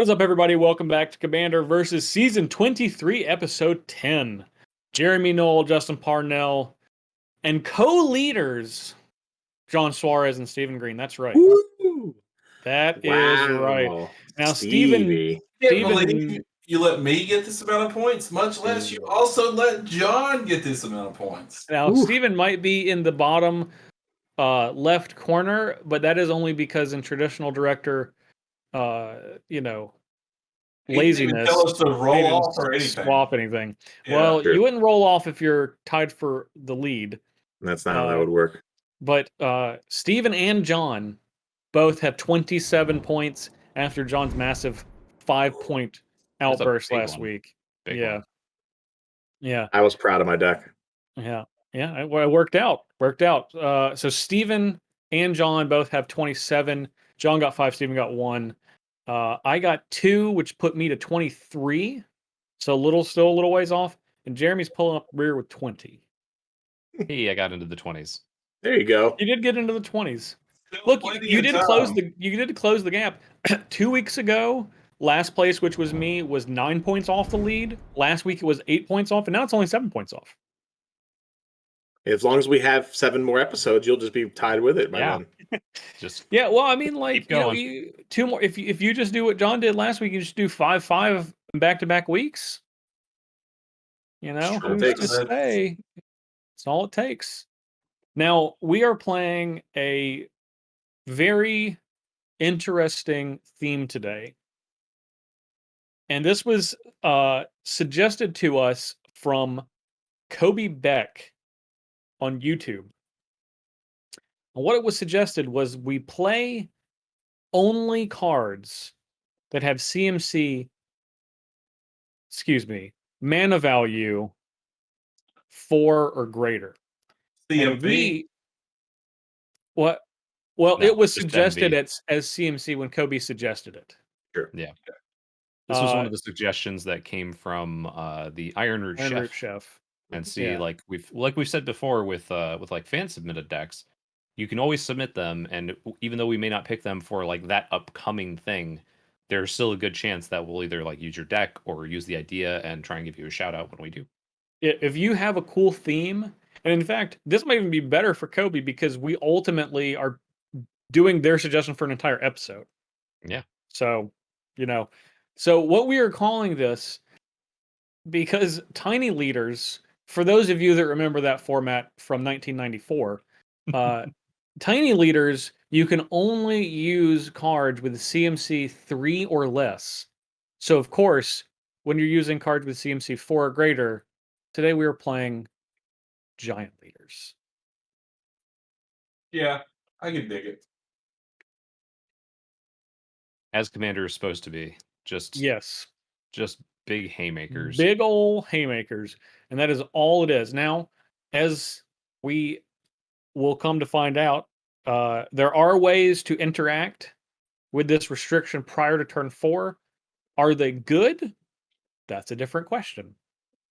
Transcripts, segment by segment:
What is up, everybody? Welcome back to Commander versus Season 23, Episode 10. Jeremy Knoll, Justin Parnell, and co-leaders, John Suarez and Stephen Green. That's right. Woo! That is right. Now, Stevie. Can't believe you let me get this amount of points, much less you also let John get this amount of points. Now, Stephen might be in the bottom left corner, but that is only because in traditional director, laziness. Tell us to roll off or anything. Swap anything. Yeah, well, sure. You wouldn't roll off if you're tied for the lead. That's not how that would work. But Steven and John both have 27 points after John's massive 5-point outburst last week. Big Yeah. I was proud of my deck. Yeah. It worked out. So Steven and John both have 27. John got 5, Steven got 1. I got 2, which put me to 23. So still a little ways off. And Jeremy's pulling up rear with 20. Hey, I got into the 20s. There you go. You did get into the 20s. Look, you did close the gap. 2 weeks ago, last place, which was me, was 9 points off the lead. Last week it was 8 points off, and now it's only 7 points off. As long as we have 7 more episodes, you'll just be tied with it by then. Well, I mean, like, two more. If you just do what John did last week, you just do 5-5 back-to-back weeks. Who's to say? It's all it takes. Now, we are playing a very interesting theme today. And this was suggested to us from Kobe Beck on YouTube. And what it was suggested was we play only cards that have mana value 4 or greater. CMP? Well, it was suggested as CMC when Kobe suggested it. Sure. Yeah. This was one of the suggestions that came from the Iron Root Chef. And see, like we've said before with like fan submitted decks, you can always submit them, and even though we may not pick them for like that upcoming thing, there's still a good chance that we'll either like use your deck or use the idea and try and give you a shout out when we do. If you have a cool theme, and in fact, this might even be better for Kobe because we ultimately are doing their suggestion for an entire episode. Yeah. So, so what we are calling this, because Tiny Leaders, for those of you that remember that format from 1994, Tiny Leaders, you can only use cards with CMC 3 or less. So, of course, when you're using cards with CMC 4 or greater, today we are playing Giant Leaders. Yeah, I can dig it. As Commander is supposed to be. Just big haymakers. Big ol' haymakers. And that is all it is. Now, as we will come to find out, there are ways to interact with this restriction prior to turn 4. Are they good? That's a different question.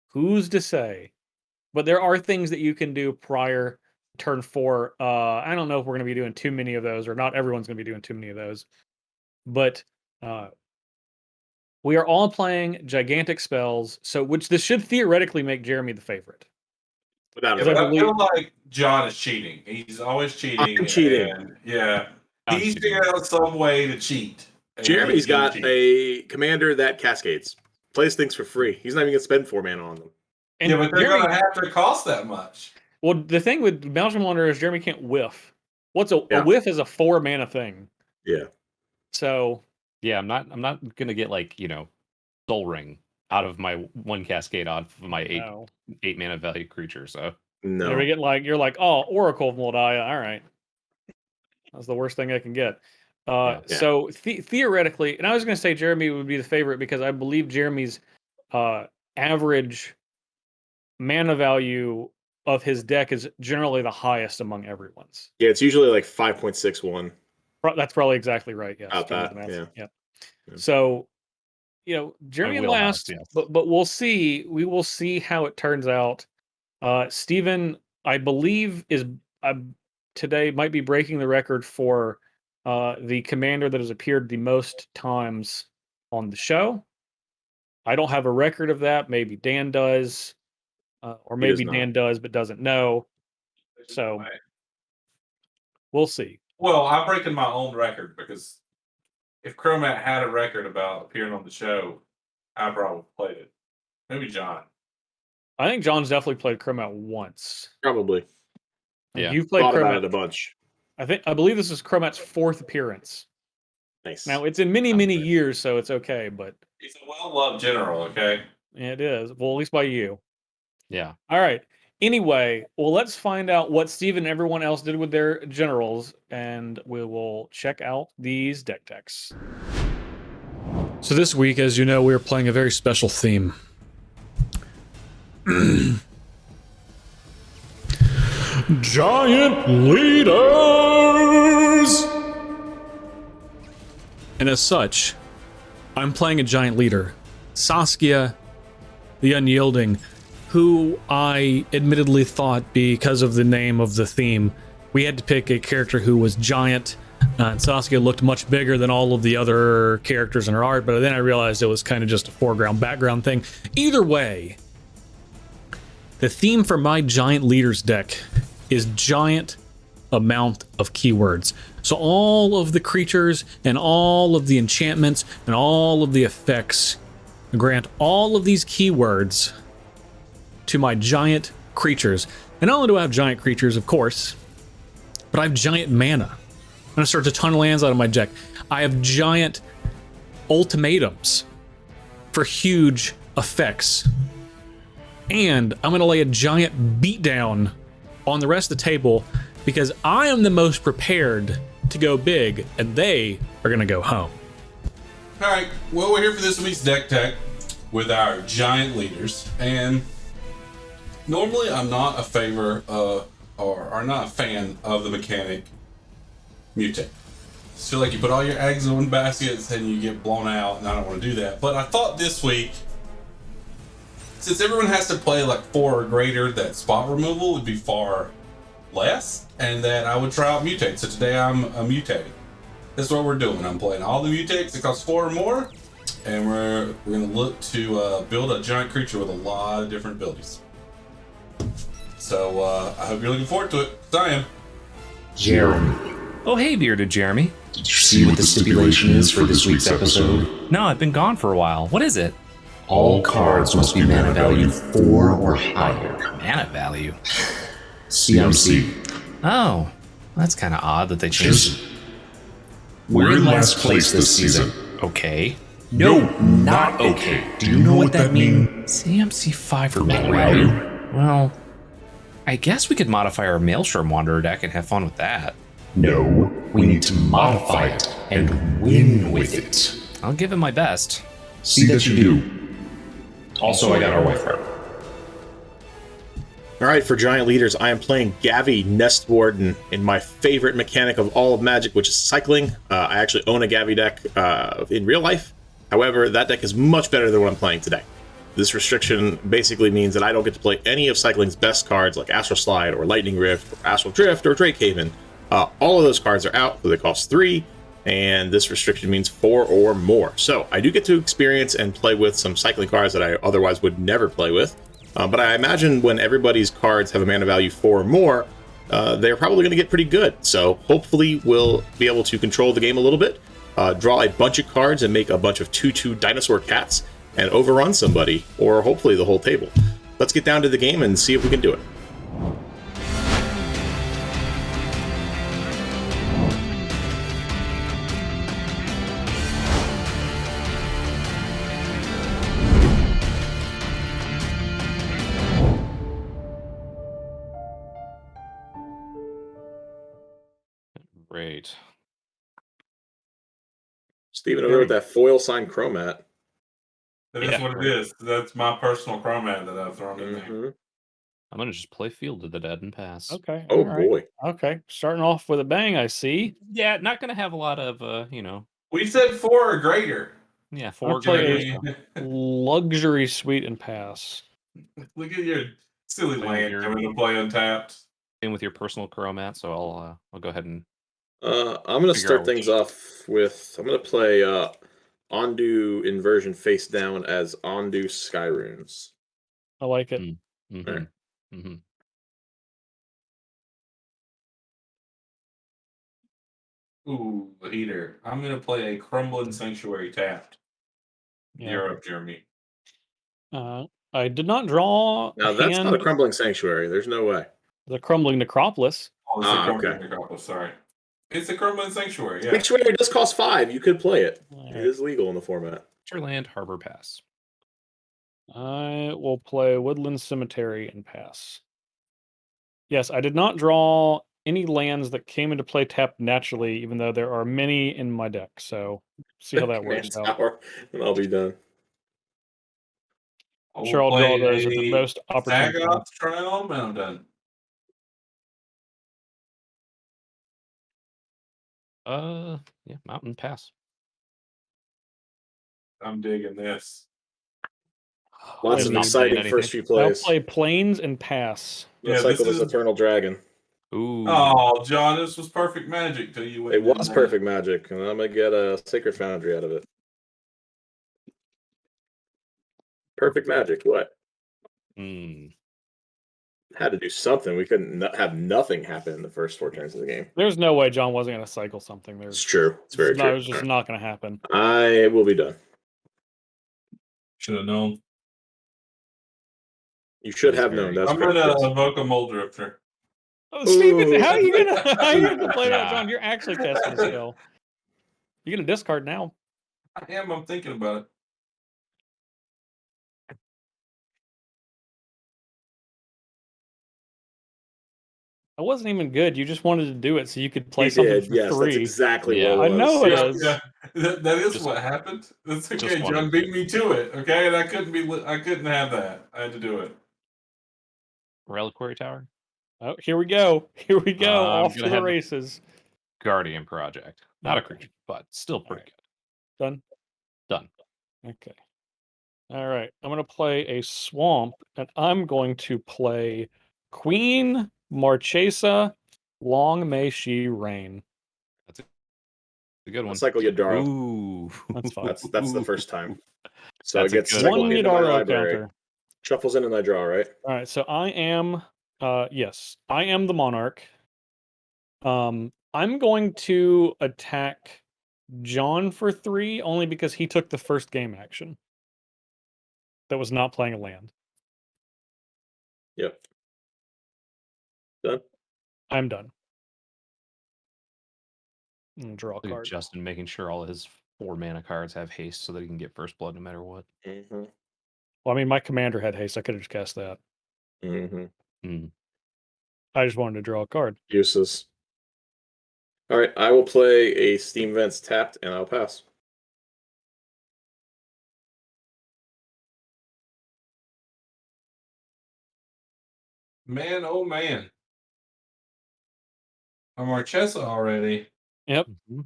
Who's to say? But there are things that you can do prior to turn 4. I don't know if we're going to be doing too many of those, or not everyone's going to be doing too many of those. But we are all playing gigantic spells, which this should theoretically make Jeremy the favorite. I feel like John is cheating. He's always cheating. I'm cheating. He's figured out some way to cheat. Jeremy's got a commander that cascades. Plays things for free. He's not even going to spend 4 mana on them. And but they're going to have to cost that much. Well, the thing with Milestone Wonder is Jeremy can't whiff. A whiff is a 4 mana thing. Yeah. So yeah, I'm not going to get like, Soul Ring out of my 1 cascade off of my 8 mana value creature. So no, you're like, oh, Oracle of Moldiah. All right, that's the worst thing I can get. So theoretically, and I was going to say Jeremy would be the favorite because I believe Jeremy's average mana value of his deck is generally the highest among everyone's. Yeah, it's usually like 5.61. That's probably exactly right. Yes. Yeah. So, Jeremy last, but we'll see. We will see how it turns out. Steven, I believe, is today might be breaking the record for the commander that has appeared the most times on the show. I don't have a record of that. Maybe Dan does, or maybe Dan does but doesn't know. So we'll see. Well, I'm breaking my own record because if Chromat had a record about appearing on the show, I probably played it. Maybe John. I think John's definitely played Chromat once. Probably. Yeah, you've played Thought Chromat about it a bunch. I believe this is Chromat's 4th appearance. Nice. Now it's in many years, so it's okay. But he's a well-loved general. Okay, it is. Well, at least by you. Yeah. All right. Anyway, well, let's find out what Steve and everyone else did with their generals, and we will check out these deck techs. So this week, as you know, we are playing a very special theme. Giant leaders! And as such, I'm playing a giant leader, Saskia the Unyielding, who I admittedly thought, because of the name of the theme, we had to pick a character who was giant, and Saskia looked much bigger than all of the other characters in her art, but then I realized it was kind of just a foreground background thing. Either way, the theme for my giant leaders deck is giant amount of keywords. So all of the creatures and all of the enchantments and all of the effects grant all of these keywords to my giant creatures. And not only do I have giant creatures, of course, but I have giant mana. I'm gonna start to ton lands out of my deck. I have giant ultimatums for huge effects. And I'm gonna lay a giant beatdown on the rest of the table because I am the most prepared to go big and they are gonna go home. All right, well, we're here for this week's deck tech with our giant leaders, and normally I'm not a favor or not a fan of the mechanic mutate. I feel like you put all your eggs in one basket and you get blown out, and I don't want to do that. But I thought this week, since everyone has to play like 4 or greater, that spot removal would be far less, and that I would try out mutate. So today I'm mutating. That's what we're doing. I'm playing all the mutates that cost 4 or more, and we're gonna look to build a giant creature with a lot of different abilities. So I hope you're looking forward to it. 'Cause I am. Jeremy, Oh, hey, bearded Jeremy. did you see what the stipulation is for this week's episode? No, I've been gone for a while. What is it? All cards must be mana value 4 or higher. Mana value. CMC. Oh, that's kind of odd that they changed it. We're in last place this season. Okay. No, not okay. Do you know what that means? CMC 5 or greater? Well, I guess we could modify our Maelstrom Wanderer deck and have fun with that. No, we need to modify it and win with it. I'll give it my best. See that you do. Also, I got our wife right. All right, for giant leaders, I am playing Gavi Nest Warden in my favorite mechanic of all of Magic, which is cycling. I actually own a Gavi deck in real life. However, that deck is much better than what I'm playing today. This restriction basically means that I don't get to play any of cycling's best cards like Astral Slide or Lightning Rift or Astral Drift or Drake Haven. All of those cards are out, so they cost 3, and this restriction means 4 or more. So I do get to experience and play with some cycling cards that I otherwise would never play with. But I imagine when everybody's cards have a mana value 4 or more, they're probably going to get pretty good. So hopefully we'll be able to control the game a little bit, draw a bunch of cards and make a bunch of 2/2 dinosaur cats and overrun somebody, or hopefully the whole table. Let's get down to the game and see if we can do it. Great. Steven over with that foil signed Chromat. That is what it is. That's my personal Chromat that I've thrown in there. I'm going to just play Field of the Dead and pass. Okay. Oh, all right. boy. Okay. Starting off with a bang, I see. Yeah, not going to have a lot of, We said 4 or greater. Yeah, I'll 4 play greater. Luxury suite and pass. Look at your silly Play land your- coming to play untapped. Same with your personal Chromat, so I'll go ahead and I'm going to Figure start out things which- off with, I'm going to play Ondu inversion face down as Ondu Sky Runes. I like it. Mm-hmm. Right. Mm-hmm. Ooh, a heater. I'm gonna play a Crumbling Sanctuary tapped. Yeah. You're up, Jeremy. I did not draw Now, a that's hand. not a Crumbling Sanctuary. There's no way. The Crumbling Necropolis. Oh, it's a Crumbling Okay. Necropolis, sorry. It's a Crumbling Sanctuary, yeah. Sanctuary does cost 5. You could play it. All It right. is legal in the format. Land Harbor Pass. I will play Woodland Cemetery and pass. Yes, I did not draw any lands that came into play tapped naturally, even though there are many in my deck. So see how that Command works out. Tower, and I'll be done. I'm sure I'll draw those at the most opportune time. Zagoth Triumph, and I'm done. Yeah, Mountain Pass. I'm digging this. Lots Wait, of not exciting playing first few I'll plays. play Plains and pass. Let's Yeah, cycle this this is- Eternal Dragon. Ooh. Oh, John, this was perfect magic till you went. It was perfect magic, and I'm going to get a Sacred Foundry out of it. Perfect magic, what? Had to do something. We couldn't have nothing happen in the first 4 turns of the game. There's no way John wasn't going to cycle something. It's true. It's very true. It was just not going to happen. I will be done. Should have known. You should have known. That's I'm going to evoke a Moldrifter. Oh, Steven, Ooh. how are you gonna play that, Nah. John? You're actually casting a spell. You're gonna discard now. I am. I'm thinking about it. It wasn't even good. You just wanted to do it so you could play He something did. for Yes, 3. that's exactly Yeah. what it I was. know it Yeah, is. yeah. That is Just- what happened. That's just okay. John wanted- beat me to it. Okay, and I couldn't be. I couldn't have that. I had to do it. Reliquary Tower. Oh, here we go. Here we go. I'm Off to gonna the have to- races. Guardian Project. Not a Okay. creature, but still pretty Alright. good. Done. Done. Okay. All right. I'm going to play a swamp, and I'm going to play Queen Marchesa. Long may she reign. That's a good one. Cycle Yadaro. Ooh. That's fine. That's the first time. So That's it a gets good cycled One into my Yadaro library. counter. Shuffles in and I draw, right? All right. So I am, yes, I am the monarch. I'm going to attack John for 3 only because he took the first game action. That was not playing a land. Yep. Done. I'm done. I'm gonna draw a Look at card. Justin making sure all his 4 mana cards have haste so that he can get first blood no matter what. Mm-hmm. Well, I mean, my commander had haste. I could have just cast that. Mm-hmm. I just wanted to draw a card. Useless. All right, I will play a Steam Vents tapped, and I'll pass. Man, oh man. A Marchesa already. Yep. Well,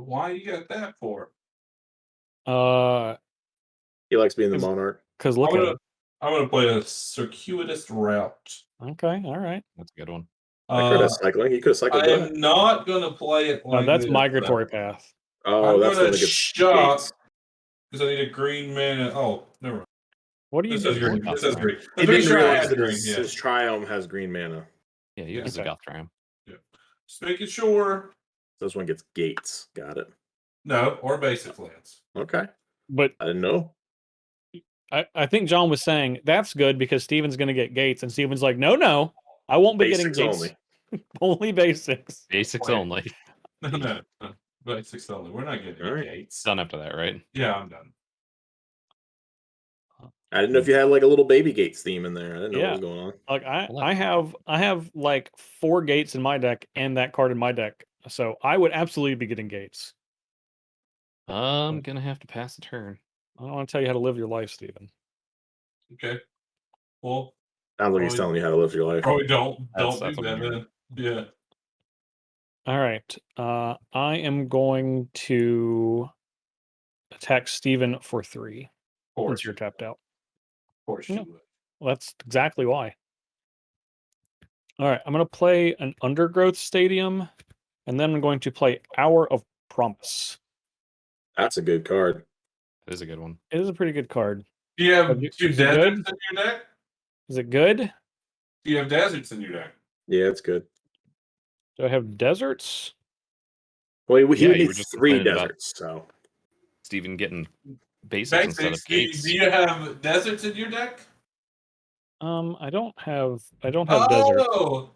why you got that for? He likes being the Is- monarch. Because look I'm at gonna, it. I'm gonna play a circuitous route. Okay. All right. That's a good one. That card has cycling. He could have cycled I that. am not gonna play it like That's this, migratory though. path. Oh, I'm that's the gonna one that gets shop gates. because I need a green mana. Oh, never mind. What do you This says do? green. This says green. He I'm pretty didn't sure I realize had that green. his, Yeah. his Triumph has green mana. Yeah, you have Okay. Zagoth Triumph. Just making sure. This one gets gates. Got it. No, or basic lands. Okay. But I didn't know. I think John was saying that's good because Steven's going to get gates. And Steven's like, no, I won't be Basics getting gates. Only basics. Basics Wait. only. No. Basics only. We're not getting All right. gates. Done after that, right? Yeah, I'm done. I didn't know if you had like a little baby gates theme in there. I didn't know Yeah. what was going on. Like Well, I have like 4 gates in my deck and that card in my deck. So I would absolutely be getting gates. I'm gonna have to pass a turn. I don't want to tell you how to live your life, Steven. Okay. Well, Sounds like he's Probably- telling you how to live your life. probably don't That's do what that I'm hearing. then. Yeah. All right. I am going to attack Steven for 3 Of course. once you're tapped out. Of course you No. would. Well, that's exactly why. All right, I'm going to play an Undergrowth Stadium, and then I'm going to play Hour of Promise. That's a good card. It is a good one. It is a pretty good card. Do you have Is two it deserts good? in your deck? Is it good? Do you have deserts in your deck? Yeah, it's good. Do I have deserts? Well, he Yeah, would you need were just 3 complaining about deserts, so. Steven getting basics instead of Basics. Do gates. you have deserts in your deck? I don't have deserts. Oh,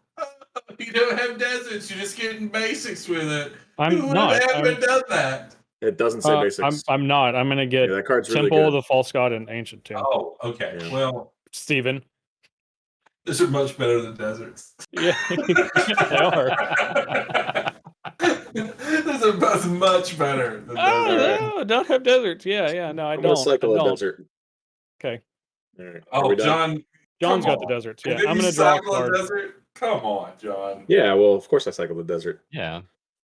you don't have deserts. You're just getting basics with it. I'm Who would not. have ever done that? It doesn't say basics. I'm not. I'm gonna get Yeah, that card's really Temple of good. the False God and Ancient Tomb. Oh, okay. Yeah. Well, Steven. these are much better than deserts. Yeah, they are. These are both much better than Oh deserts. no, don't have deserts. Yeah. No, I I'm don't. gonna cycle I a don't. desert. Okay. All right. Are Oh, we done? John. John's come got the on. deserts. And Yeah, then I'm you gonna draw a cycle card. desert? Come on, John. Yeah, well, of course I cycle the desert. Yeah,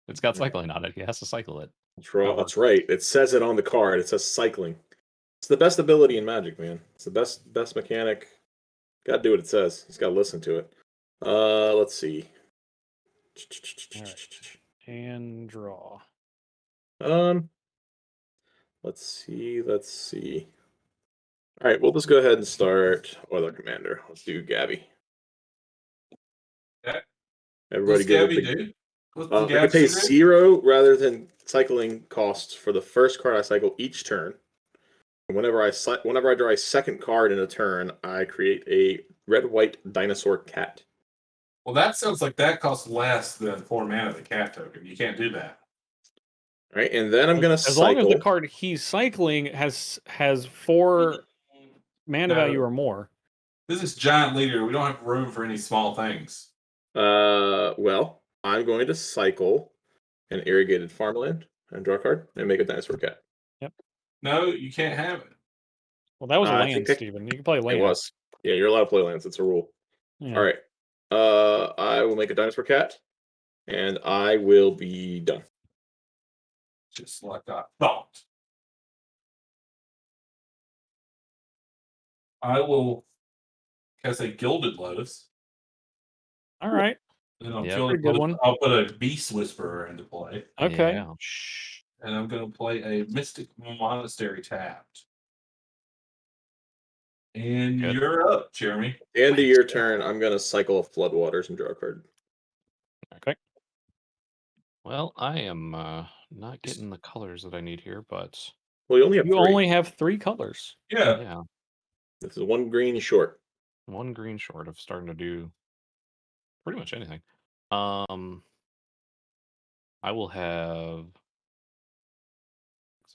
it's got cycling on it. He has to cycle it. That's right. It says it on the card. It says cycling. It's the best ability in Magic, man. It's the best mechanic. Got to do what it says. He's got to listen to it. Let's see. And draw. Let's see. All right, we'll just go ahead and start Oiler Commander. Let's do Gabby. Okay. Everybody What's good Gabby with the do? What's I the can Gabby pay do? 0 rather than cycling costs for the first card I cycle each turn. And whenever I draw a second card in a turn, I create a red-white dinosaur cat. Well, that sounds like that costs less than 4 mana, the cat token. You can't do that. All right, and then I'm gonna As cycle. long as the card he's cycling has 4 mana No. value or more. This is giant leader. We don't have room for any small things. Well, I'm going to cycle an irrigated farmland and draw a card and make a dinosaur cat. No, you can't have it. Well, that was a I land, think I- Steven. You can play land. It was. Yeah, you're allowed to play lands. It's a rule. Yeah. All right. I will make a dinosaur cat, and I will be done. Just like I thought. I will cast a Gilded Lotus. All right. And on Yeah, Gilded pretty good Lotus, one. I'll put a Beast Whisperer into play. Okay. Yeah. And I'm going to play a Mystic Monastery tapped. And Good. you're up, Jeremy. End of your turn, I'm going to cycle a Floodwaters and draw a card. Okay. Well, I am not getting the colors that I need here, but Well, you only have You 3. only have 3 colors. Yeah. yeah, This is 1 green short. 1 green short of starting to do pretty much anything. I will have.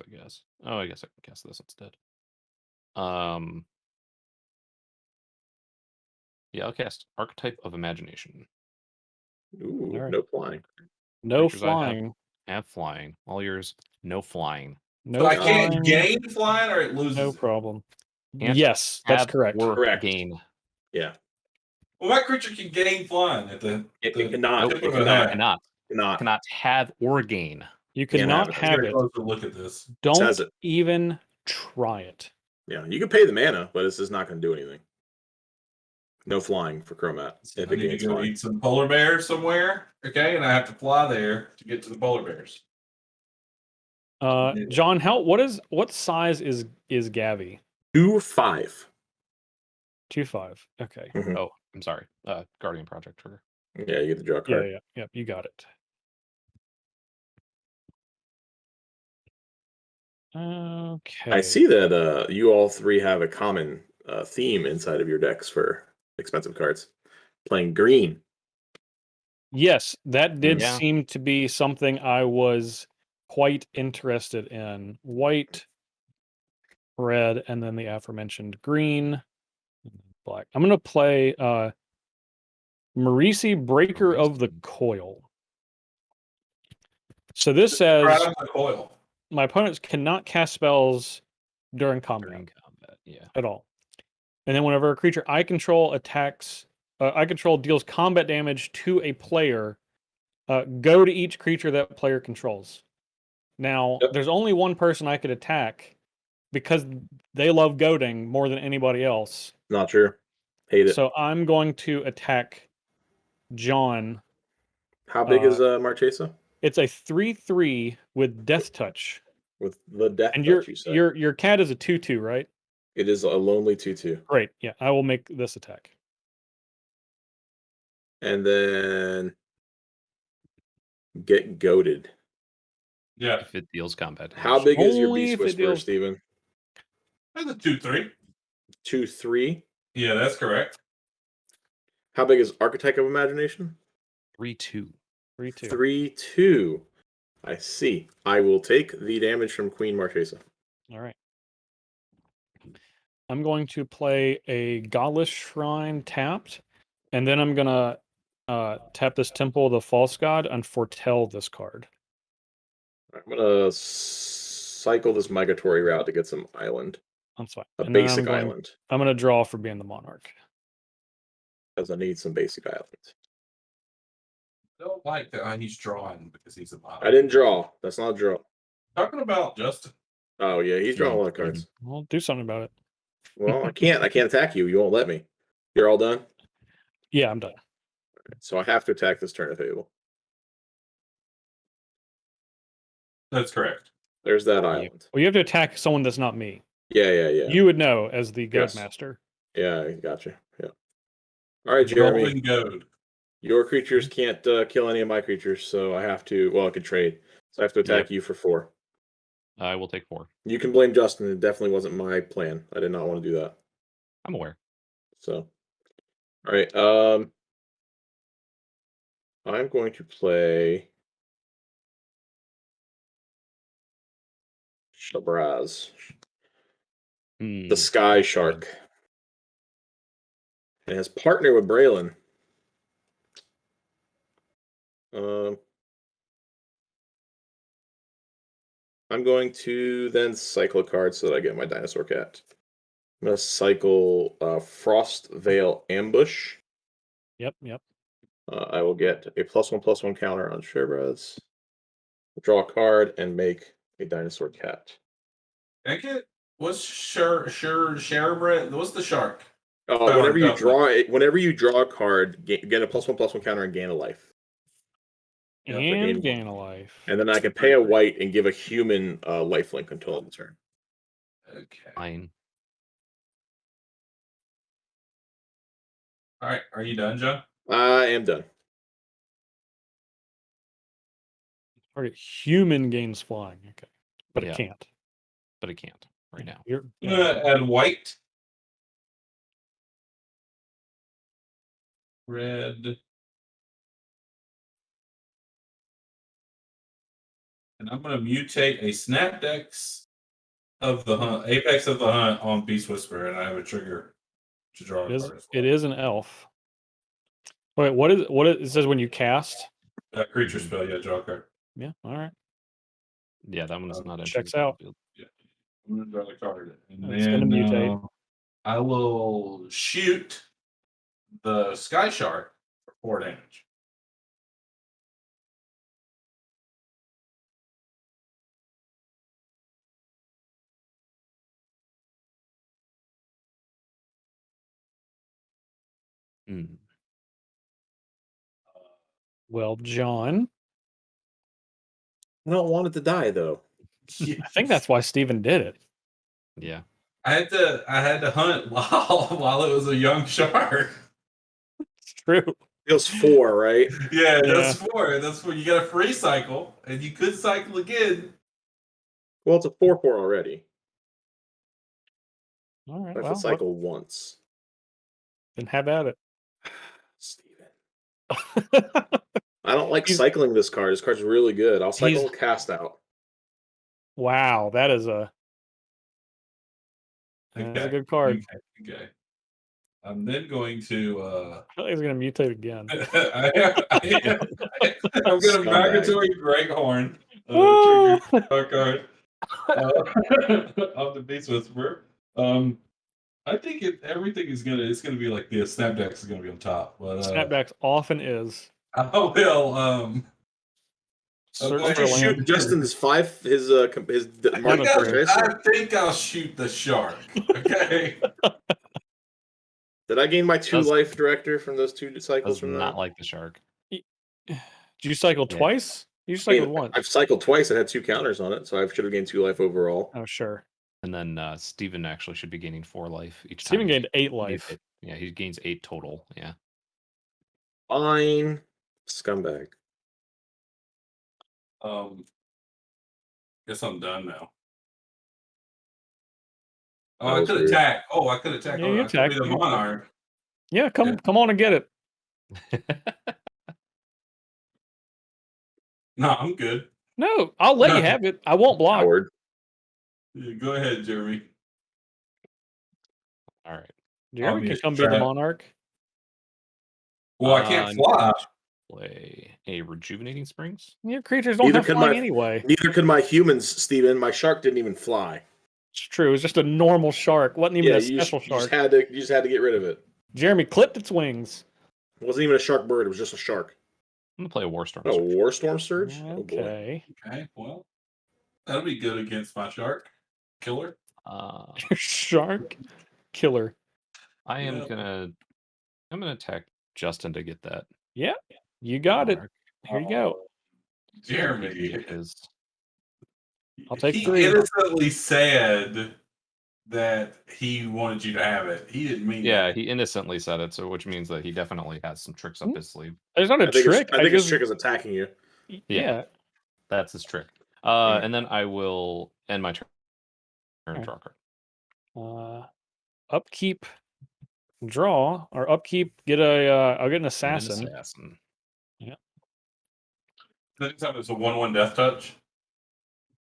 I guess. Oh, I guess I can cast this instead. Yeah, I'll cast Archetype of Imagination. Ooh, All right. no flying. No Creatures I flying. Have flying. All yours, no flying. No So I flying. can't gain flying or it loses. No it? problem. Can't Yes, that's Have correct. Or Correct. gain. Yeah. Well, my creature can gain flying at the. It the cannot. tip It of a cannot. hat. Cannot. Cannot have or gain. You Can't cannot have it. have Get a it. closer look at this. Don't Says it. even try it. Yeah, you can pay the mana, but it's just not going to do anything. No flying for Chromat. So If I it need to gains go flying. eat some polar bears somewhere, okay? And I have to fly there to get to the polar bears. John, what size is Gavi? 2/5. 2.5. Okay. Mhm. Oh, I'm sorry. Guardian Project trigger. Yeah, you get the draw Yeah, card. yeah. You got it. Okay. I see that you all 3 have a common theme inside of your decks for expensive cards. Playing green. Yes, that did Yeah. seem to be something I was quite interested in. White, red, and then the aforementioned green, black. I'm going to play Marisi, Breaker of the Coil. So this says Grab the coil. my opponents cannot cast spells during combat During combat. Yeah. at all. And then whenever a creature I control attacks, I control deals combat damage to a player, go to each creature that player controls. Now, Yep. there's only one person I could attack because they love goading more than anybody else. Not true. Hate it. So I'm going to attack John. How big is Marchesa? It's a 3/3 with Death Touch. With the death And touch, you say. your cat is a 2/2, right? It is a lonely 2/2. Great. Yeah, I will make this attack. And then get goaded. Yeah. If it deals combat damage. How big is your Only Beast if it Whisperer, deals- Steven? That's a 2/3. 2/3. Yeah, that's correct. How big is Architect of Imagination? 3/2. 3/2. 3/2. I see. I will take the damage from Queen Marchesa. All right. I'm going to play a Godless Shrine tapped, and then I'm gonna tap this Temple of the False God and foretell this card. I'm gonna cycle this migratory route to get some island. That's fine. A And then basic island. I'm gonna draw for being the Monarch. Because I need some basic island. I don't like that he's drawing because he's a model. I didn't draw. That's not a draw. Talking about Justin. Oh yeah, he's drawing a lot of cards. I'll do something about it. Well, I can't attack you. You won't let me. You're all done? Yeah, I'm done. So I have to attack this turn if able. That's correct. There's that island. Well, you have to attack someone that's not me. Yeah. You would know as the Goat Yes. Master. Yeah, I gotcha. Yeah. All right, Jeremy. Golden Goad. Your creatures can't kill any of my creatures, so I have to. Well, I could trade, so I have to attack you for 4. I will take 4. You can blame Justin. It definitely wasn't my plan. I did not want to do that. I'm aware. So, all right. I'm going to play Shabraz, the Sky Shark. It has partner with Braylon. I'm going to then cycle a card so that I get my dinosaur cat. I'm going to cycle Frost Veil Ambush. Yep. I will get a +1/+1 counter on Sherbraz. Draw a card and make a dinosaur cat. What's Sherbret? What's the shark? Whenever you draw a card, get a +1/+1 counter and gain a life. And gain a life. And then I can pay a white and give a human lifelink until end of turn. Okay. Fine. All right. Are you done, Joe? I am done. Target human gains flying. Okay. But Yeah. it can't. But it can't right now. I'm gonna add white, red, and I'm gonna mutate a Snapdex of the hunt, Apex of the Hunt on Beast Whisperer, and I have a trigger to draw a card as well. It is an elf. Wait, what is it says when you cast? Creature spell, yeah, draw a card. Yeah, all right. Yeah, that one is not checks entering the out. field. I'm gonna draw the card, and It's gonna mutate. I will shoot the Sky Shark for 4 damage. Well, John. I don't want it to die though. I think that's why Steven did it. Yeah. I had to hunt while it was a young shark. It's true. Feels 4, right? Yeah, that's 4. That's 4. You got a free cycle, and you could cycle again. Well, it's a 4/4 already. All right. I have to cycle once. Then have at it. Steven. I don't like cycling this card. This card's really good. I'll cycle Cast Out. Wow, that is a good card. Okay. I'm then going to. I feel like he's going to mutate again. I'm going to Migratory Greathorn. Trigger card of the Beast Whisperer. I think everything is it's gonna be like this. Snapdex is gonna be on top. But Snapbacks often is. I will. Why don't you shoot Justin's his I think I'll shoot the shark. Okay. Did I gain my 2 life director from those 2 cycles Does from not that? like the shark. Did you cycle twice? You just cycled once. I've cycled twice and had 2 counters on it, so I should have gained 2 life overall. Oh, sure. And then Steven actually should be gaining 4 life each time. Steven gained 8 life. Yeah, he gains 8 total. Yeah. Fine. Scumbag. Guess I'm done now. Oh, I could attack. I could attack. Yeah, you attack. The monarch. Yeah, come on and get it. No, I'm good. No, I'll let you have it. I won't block. Howard. Yeah, go ahead, Jeremy. All right. Jeremy can come be the monarch. Well, I can't fly. Play a rejuvenating springs. Your creatures don't have flying anyway. Neither can my humans, Steven. My shark didn't even fly. It's true. It's just a normal shark. Wasn't even a special shark. You just had to get rid of it. Jeremy clipped its wings. It wasn't even a shark bird. It was just a shark. I'm gonna play a Warstorm. Oh, Warstorm Surge. Okay. Okay. Well, that'll be good against my shark killer. Shark killer. I'm gonna attack Justin to get that. Yeah, you got it. Here you go. Jeremy I'll take he 3. He innocently said that he wanted you to have it. He didn't mean Yeah, that. he innocently said it, so which means that he definitely has some tricks up his sleeve. There's not a trick. I think his trick is attacking you. Yeah. That's his trick. And then I will end my turn. Draw card. Upkeep, draw, or upkeep. Get I'll get an assassin. Yeah. It's a 1/1 death touch.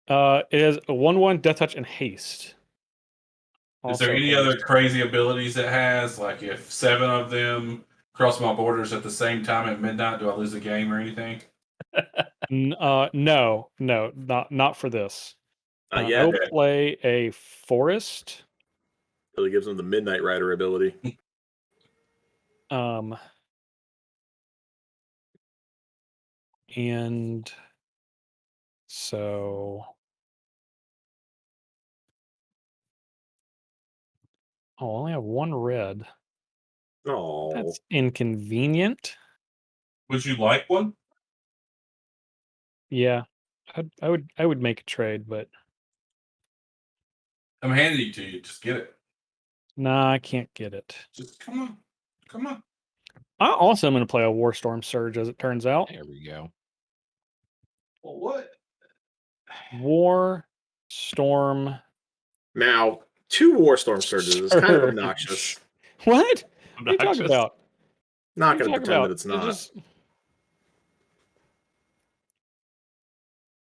It has a 1/1 death touch and haste. Is there any other crazy abilities it has? Like if 7 of them cross my borders at the same time at midnight, do I lose the game or anything? No, not for this. I'll play a forest. Really gives them the Midnight Rider ability. And so I only have 1 red. Oh, That's inconvenient. Would you like one? Yeah, I would make a trade, but I'm handing it to you. Just get it. nah, I can't get it. Just come on. I also am going to play a Warstorm Surge, as it turns out. There we go. Well, what? Warstorm. Now 2 Warstorm Surges is kind of obnoxious. What? What are you talking about? Not going to pretend that it's not.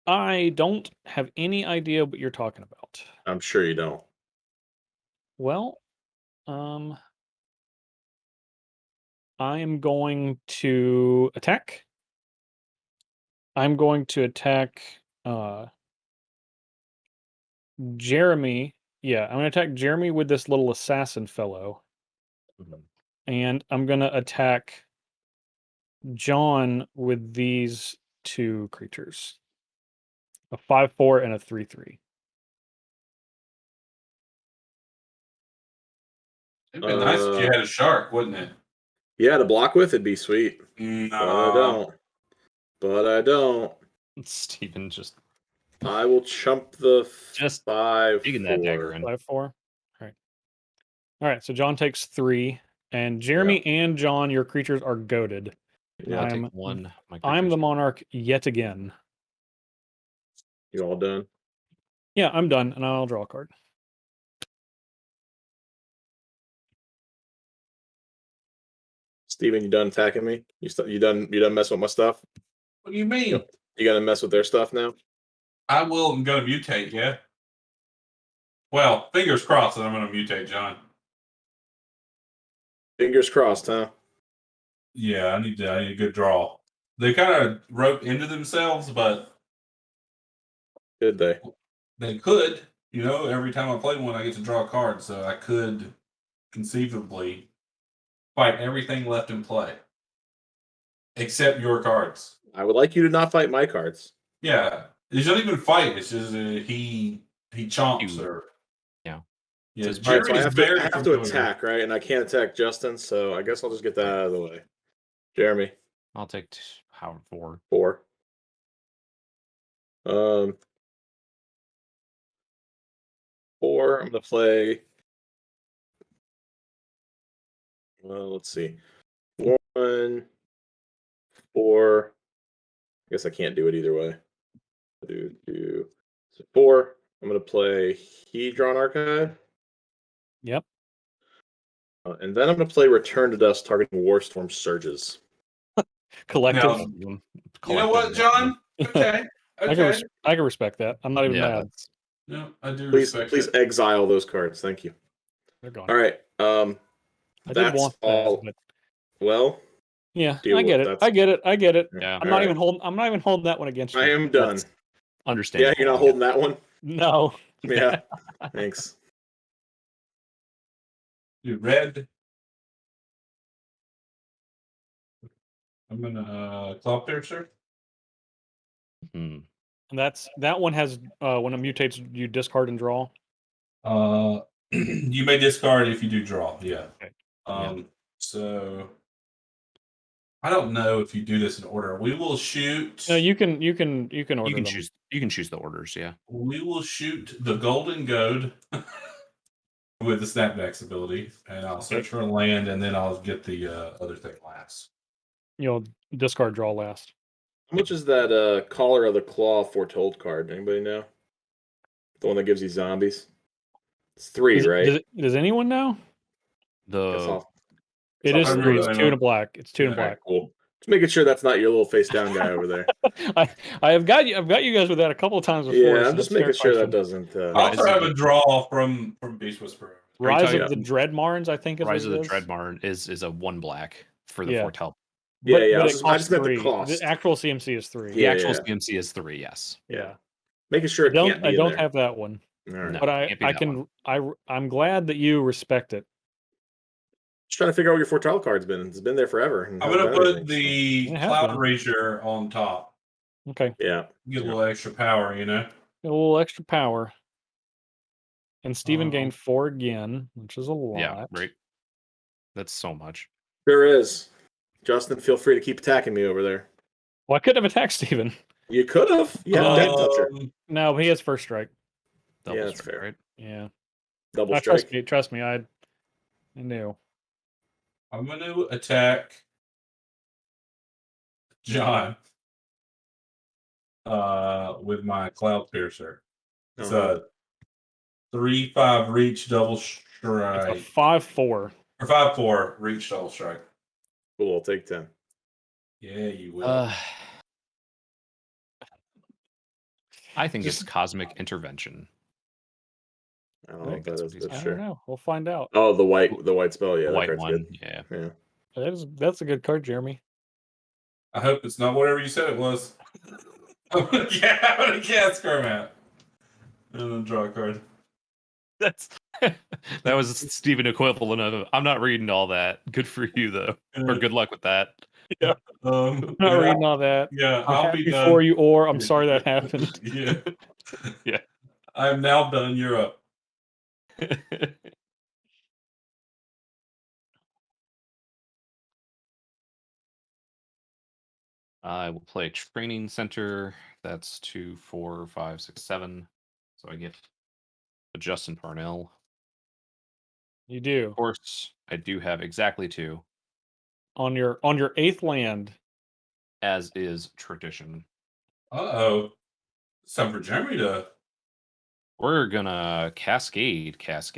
I don't have any idea what you're talking about. I'm sure you don't. Well, I am going to attack. I'm going to attack Jeremy. Yeah, I'm going to attack Jeremy with this little assassin fellow. And I'm going to attack John with these 2 creatures. A 5/4 and a 3/3. It'd be nice if you had a shark, wouldn't it? Yeah, to block with, it'd be sweet. No. But I don't. Steven just... I will chump the just 5/4. digging that dagger in. 5/4. All right. So John takes 3, and Jeremy and John, your creatures are goaded. Yeah, I take 1. I'm the monarch yet again. You all done? Yeah, I'm done, and I'll draw a card. Steven, you done attacking me? You done messing with my stuff? What do you mean? You gonna mess with their stuff now? I will. I'm gonna mutate. Yeah. Well, fingers crossed that I'm gonna mutate, John. Fingers crossed, huh? Yeah, I need a good draw. They kind of wrote into themselves, but did they? They could. You know, every time I play one, I get to draw a card, so I could conceivably fight everything left in play, except your cards. I would like you to not fight my cards. Yeah, it's not even fight. It's just he chomps her. Yeah. Yeah, right, so I have to attack, right? And I can't attack Justin, so I guess I'll just get that out of the way. Jeremy. I'll take Howard 4. 4. Um, 4. I'm gonna play. Well, let's see. 1, 4. I guess I can't do it either way. So 4. I'm gonna play Hedron Archive. Yep. And then I'm gonna play Return to Dust, targeting Warstorm Surges. Collective. Now, you know what, John? Okay. I can respect that. I'm not even mad. No, I do Please respect it. exile those cards. Thank you. They're gone. All right. I did That's want all. that, but Well, yeah, deal I get with it. it. I get it. I get it. Yeah. I'm not even holding that one against you. I am done. Understandable. Yeah, you're not holding that one? No. Yeah. Thanks. You red. I'm gonna Claw Piercer. Hmm. And that one has when it mutates, you discard and draw. You may discard if you do draw. Yeah. Okay. So I don't know if you do this in order. We will shoot. No, you can order You can them. choose. You can choose the orders. Yeah. We will shoot the Golden Goad with the Snapbacks ability, and I'll search for a land, and then I'll get the other thing last. You'll discard draw last. How much is that Caller of the Claw Foretold card? Anybody know? The one that gives you zombies? It's 3, right? Does anyone know? It is 3. It's 2 and a black. It's 2 and a black. Cool. Just making sure that's not your little face down guy over there. I've got you guys with that a couple of times before. Yeah, I'm just making sure that doesn't. I also have a draw from Beast Whisperer. Rise of the Dreadmarns, I think is Rise what of it the is. Dreadmarn is a 1 black for the Foretell. Yeah, But I just meant the cost. The actual CMC is 3. The actual CMC is 3. Yes. Yeah. Making sure I don't have that one. Right. But I'm glad that you respect it. Just trying to figure out what your Foretell card's been. It's been there forever. I'm gonna put the Cloud Ranger on top. Okay. Yeah. Get a little extra power, you know. A little extra power. And Steven gained 4 again, which is a lot. Yeah, right. That's so much. Sure is. Justin, feel free to keep attacking me over there. Well, I couldn't have attacked Steven. You could have. Yeah, Death Toucher. No, he has first strike. Yeah, that's fair. Right? Yeah. Double strike. Trust me, I knew. I'm going to attack John with my Cloud Piercer. It's a 3/5 reach double strike. It's a 5/4. Or 5/4 reach double strike. Cool, I'll take 10. Yeah, you will. I think it's Cosmic Intervention. I don't know if that is, but I sure. don't know. We'll find out. Oh, the white spell, yeah. The white card's one, good. yeah. That's a good card, Jeremy. I hope it's not whatever you said it was. I'm gonna cast Kermit. And then draw a card. That was Steven equivalent of I'm not reading all that. Good for you though. Or good luck with that. Yeah. I'm not reading all that. Yeah, I'll be done. Before you, or I'm sorry that happened. Yeah. Yeah. I'm now done. You're up. I will play Training Center. That's 2, 4, 5, 6, 7. So I get a Justin Parnell. You do. Of course, I do have exactly 2. On your 8th land. As is tradition. Uh-oh. It's time for Jeremy to... We're gonna Cascade. It's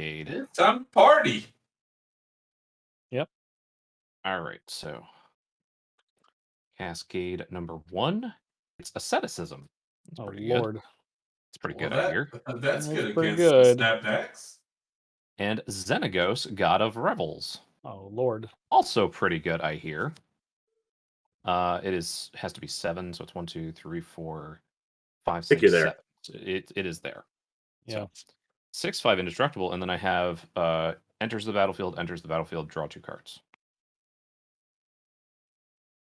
time to party. Yep. All right, so Cascade number 1. It's Asceticism. That's pretty Lord. good. It's pretty good out here. That's good pretty against good. Snapbacks. And Xenagos, God of Revels. Oh Lord. Also pretty good, I hear. It has to be 7, so it's 1, 2, 3, 4, 5, 6, 7. It is there. Yeah. So 6/5 indestructible, and then I have enters the battlefield, draw 2 cards.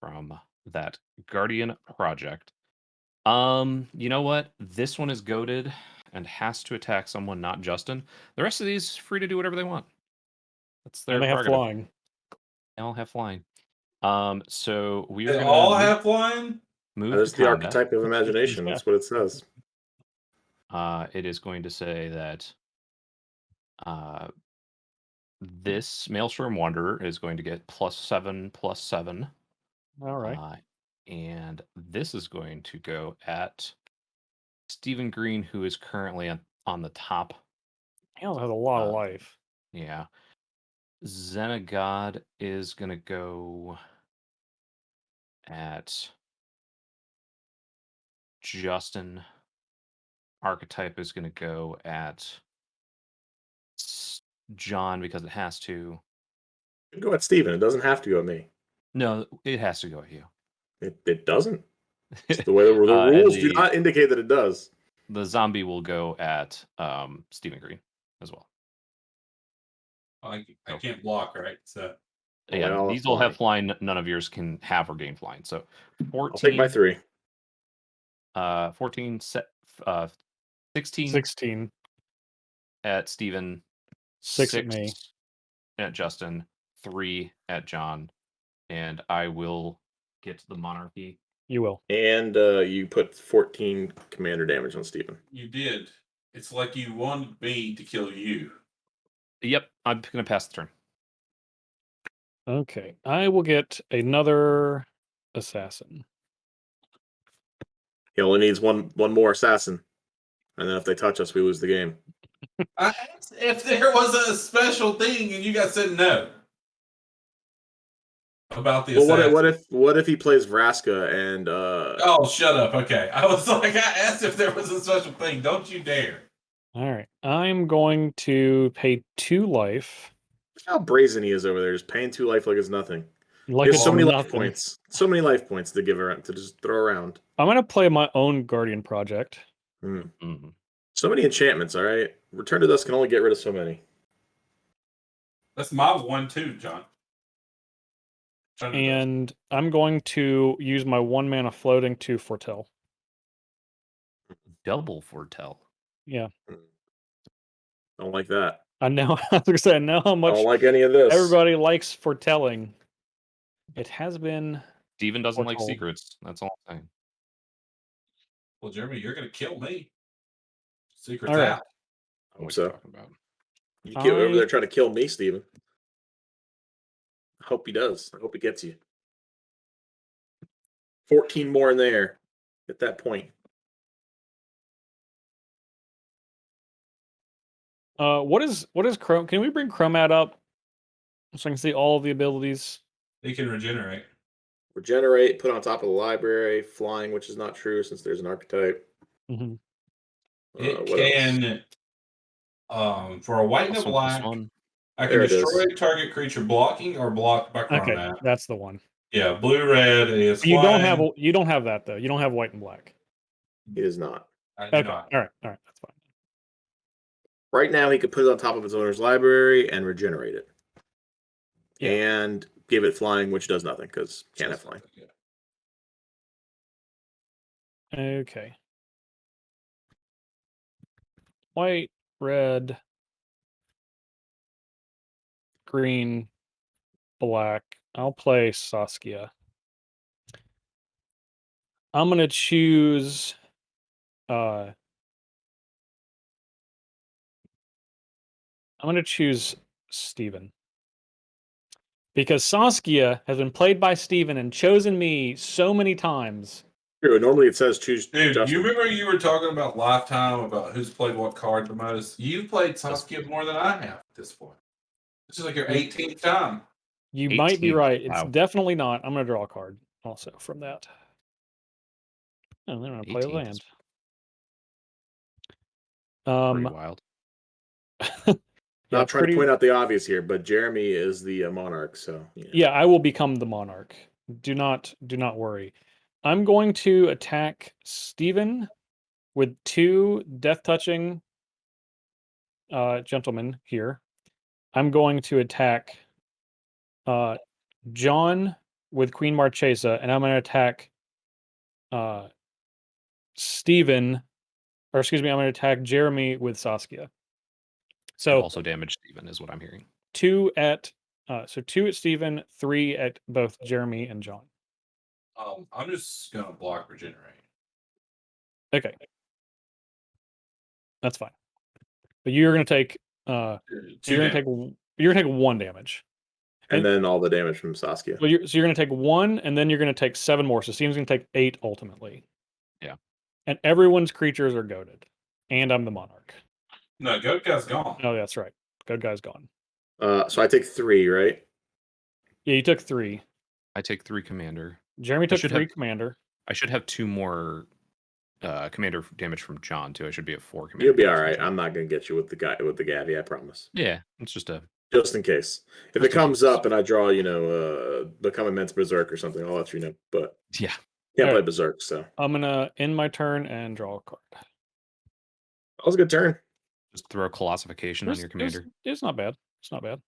From that Guardian project. You know what? This one is goated and has to attack someone, not Justin. The rest of these free to do whatever they want. That's their And they have prerogative. flying. They all have flying. So we are They gonna all have flying? move. That's the archetype of imagination. That's what it says. It is going to say that this Maelstrom Wanderer is going to get +7/+7. All right. And this is going to go at Stephen Green, who is currently on the top. He also has a lot of life. Yeah. Xenagod is going to go at Justin. Archetype is going to go at John because it has to. Go at Steven. It doesn't have to go at me. No, it has to go at you. It doesn't. It's the way the rules do not indicate that it does. The zombie will go at Stephen Green as well. I can't block, right? So yeah, these all have flying. None of yours can have or gain flying. So 14. I'll take my 3. 14, 16. 16 at Stephen. 6 at me. At Justin. 3 at John. And I will get to the monarchy. You will. And you put 14 commander damage on Stephen. You did. It's like you wanted me to kill you. Yep, I'm going to pass the turn. Okay, I will get another assassin. He only needs one more assassin. And then if they touch us, we lose the game. I asked if there was a special thing and you guys said no. About the assassin. What if he plays Vraska and Oh, shut up. Okay. I was like, I asked if there was a special thing. Don't you dare. All right. I'm going to pay 2 life. How brazen he is over there, just paying 2 life like it's nothing. Like it's so many life points. So many life points to give around, to just throw around. I'm going to play my own Guardian project. Mm-hmm. So many enchantments, all right? Return to Dust can only get rid of so many. That's my one too, John. And I'm going to use my 1 mana floating to foretell. Double foretell. Yeah. Don't like that. I know. I was going to say, I know how much I don't like any of this. Everybody likes foretelling. It has been. Steven doesn't like secrets. That's all I'm saying. Well, Jeremy, you're going to kill me. Secrets all right. out. What are you talking about? You get over there trying to kill me, Steven. I hope he does. I hope he gets you. 14 more in there at that point. What is Chrome? Can we bring Chromat up so I can see all of the abilities? He can regenerate. Regenerate, put on top of the library, flying, which is not true since there's an archetype. Mm-hmm. It can, for a white and a black, I can destroy a target creature blocking or blocked by Chromat. Okay, that's the one. Yeah, blue-red is you don't have that though. You don't have white and black. He does not. Okay. All right, that's fine. Right now, he could put it on top of his owner's library and regenerate it. Yeah. And give it flying, which does nothing because can't have flying. Okay. White, red, green, black. I'll play Saskia. I'm gonna choose Steven. Because Saskia has been played by Steven and chosen me so many times. True. Normally it says choose. Dude, Justin. You remember you were talking about Lifetime, about who's played what card the most? You've played Saskia more than I have at this point. This is like your 18th time. You might be right. It's definitely not. I'm going to draw a card also from that. And then I'm going to play a land. Pretty wild. Not trying to point out the obvious here, but Jeremy is the monarch, so yeah, I will become the monarch. Do not worry. I'm going to attack Steven with 2 death touching gentlemen here. I'm going to attack John with Queen Marchesa, and I'm going to attack Steven, or excuse me, I'm going to attack Jeremy with Saskia. So also damage Steven is what I'm hearing. 2 at Steven, 3 at both Jeremy and John. I'm just gonna block regenerate. Okay. That's fine. But you're gonna take you're gonna take 1 damage. And then all the damage from Saskia. Well, so you're gonna take 1, and then you're gonna take 7 more. So Steven's gonna take 8 ultimately. Yeah. And everyone's creatures are goaded. And I'm the monarch. No, Goat Guy's gone. Oh, that's right. Goat Guy's gone. So I take 3, right? Yeah, you took 3. I take 3 commander. Jeremy took 3 commander. I should have 2 more commander damage from John too. I should be at 4 commander. You'll be all right. I'm not gonna get you with the Gavi, I promise. Yeah, it's just in case. If it comes up and I draw, become immense berserk or something, I'll let you know. But yeah, can't play berserk, so I'm gonna end my turn and draw a card. That was a good turn. Just throw a colossification on your commander. It's not bad. It's not bad.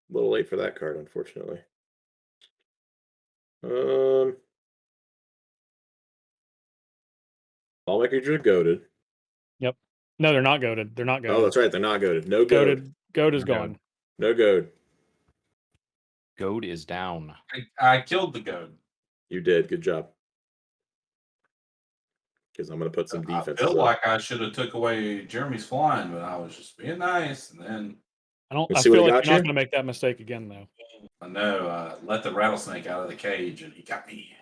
A little late for that card, unfortunately. All my creatures are goaded. Yep. No, they're not goaded. They're not goaded. Oh, that's right. They're not goaded. No goad. Goad is gone. No goad. Goad is down. I killed the goat. You did. Good job. Because I'm going to put some defense. I feel like I should have took away Jeremy's flying, but I was just being nice, and then I feel like you're not going to make that mistake again, though. I know. Let the rattlesnake out of the cage, and he got me.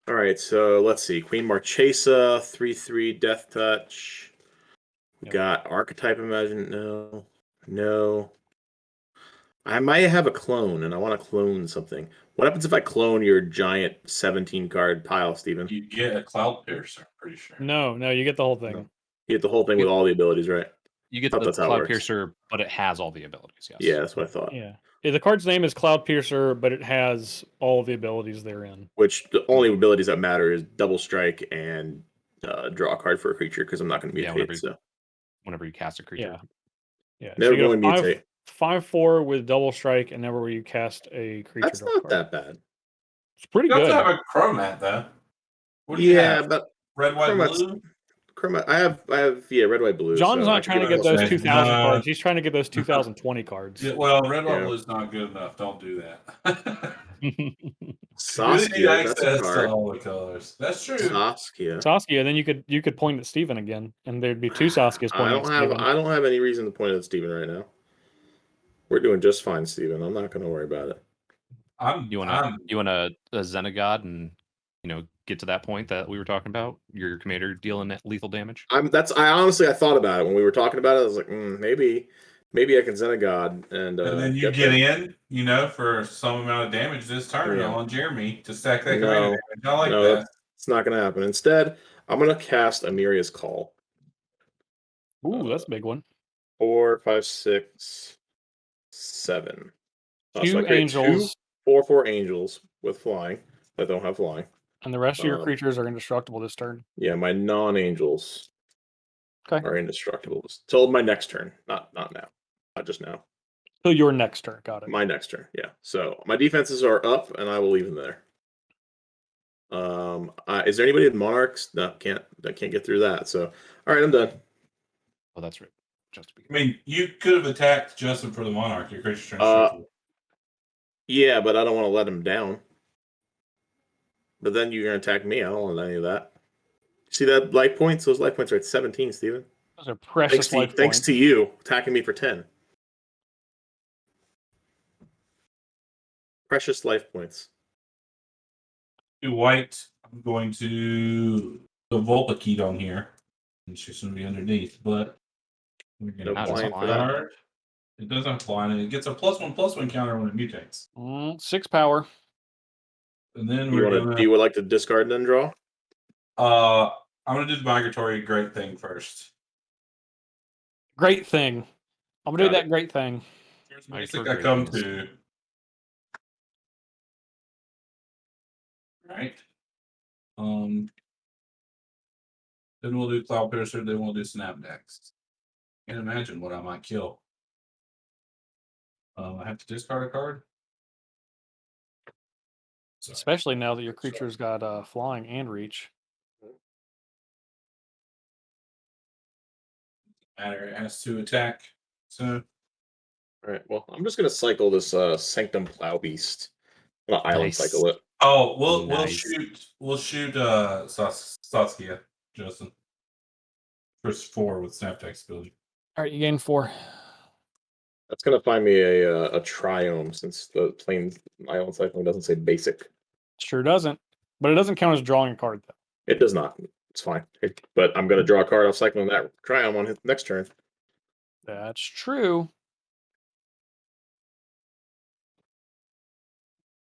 All right, so let's see. Queen Marchesa, 3/3 Death Touch. We got Archetype Imagine. No. I might have a clone, and I want to clone something. What happens if I clone your giant 17-card pile, Steven? You get a Cloud Piercer, I'm pretty sure. No, you get the whole thing. No. You get the whole thing with all the abilities, right? You get the Cloud Piercer, but it has all the abilities, yes. Yeah, that's what I thought. Yeah, the card's name is Cloud Piercer, but it has all the abilities therein. Which the only abilities that matter is Double Strike and draw a card for a creature, because I'm not going to mutate. Whenever you cast a creature. Yeah. Never going to mutate. 5/4 with Double Strike, and never where you cast a creature. That's not that bad. It's pretty good. You have to have a Chromat, though. What do you have? But red, white, blue? Chromat. I have red, white, blue. John's not trying to get those 2,000 cards. He's trying to get those 2020 cards. Yeah, well, red, white, blue is not good enough. Don't do that. Saskia, access to all the colors. That's true. Saskia. Then you could point at Steven again, and there'd be 2 Saskias pointing at Steven. I don't have any reason to point at Steven right now. We're doing just fine, Steven. I'm not going to worry about it. You want a Xenagod and get to that point that we were talking about? Your commander dealing lethal damage. I thought about it when we were talking about it. I was like, maybe I can Xenagod and then you get in, for some amount of damage this turn on Jeremy to stack that commander damage. I like that. It's not going to happen. Instead, I'm going to cast Amiria's Call. Ooh, that's a big one. 4, 5, 6, 7. 2 angels. 4 angels with flying that don't have flying. And the rest of your creatures are indestructible this turn. Yeah, my non-angels are indestructible. Till my next turn. Not now. Not just now. Till your next turn. Got it. My next turn, yeah. So my defenses are up, and I will leave them there. Is there anybody in Monarchs? No, can't get through that. So, all right, I'm done. Oh, that's right. You could have attacked Justin for the Monarch. Your creature's turn. Yeah, but I don't want to let him down. But then you're going to attack me. I don't want any of that. See that life points? Those life points are at 17, Steven. Those are precious life points. Thanks to you attacking me for 10. Precious life points. 2 white. I'm going to the Volpakey on here. And she's going to be underneath, but we're going to fly for that. It doesn't fly, and it gets a +1/+1 counter when it mutates. 6 power. And then you would like to discard and then draw? I'm gonna do the migratory great thing first. Great thing. I'm gonna do that great thing. Here's my basic I come to. Right. Then we'll do Cloud Piercer, then we'll do Snap next. Can't imagine what I might kill. I have to discard a card. Especially now that your creature's got flying and reach. Matter, it has to attack. So, all right. Well, I'm just gonna cycle this Sanctum Plow Beast. I'm gonna island cycle it. Oh, Nice. we'll shoot Saskia, Justin. First 4 with Snaptax ability. All right, you gain 4. That's gonna find me a triome since the plain island cycling doesn't say basic. Sure doesn't, but it doesn't count as drawing a card though. It does not. It's fine. But I'm gonna draw a card off cycling that triome on his next turn. That's true.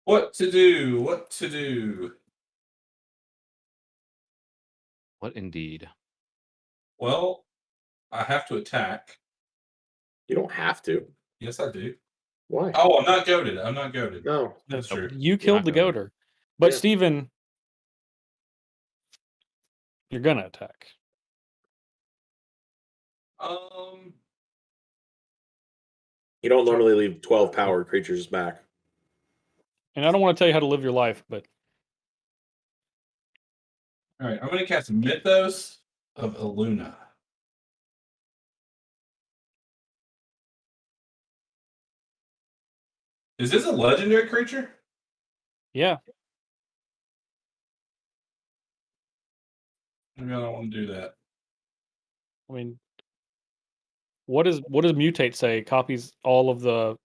What to do? What to do? What indeed? Well, I have to attack. You don't have to. Yes, I do. Why? Oh, I'm not goaded. I'm not goaded. No. That's true. You killed the not goater. But Yeah. Steven, you're gonna attack. You don't normally leave 12 powered creatures back. And I don't want to tell you how to live your life, but All right, I'm going to cast Mythos of Illuna. Is this a legendary creature? yeah. Maybe I don't want to do that. I mean, what does mutate say? Copies all of the,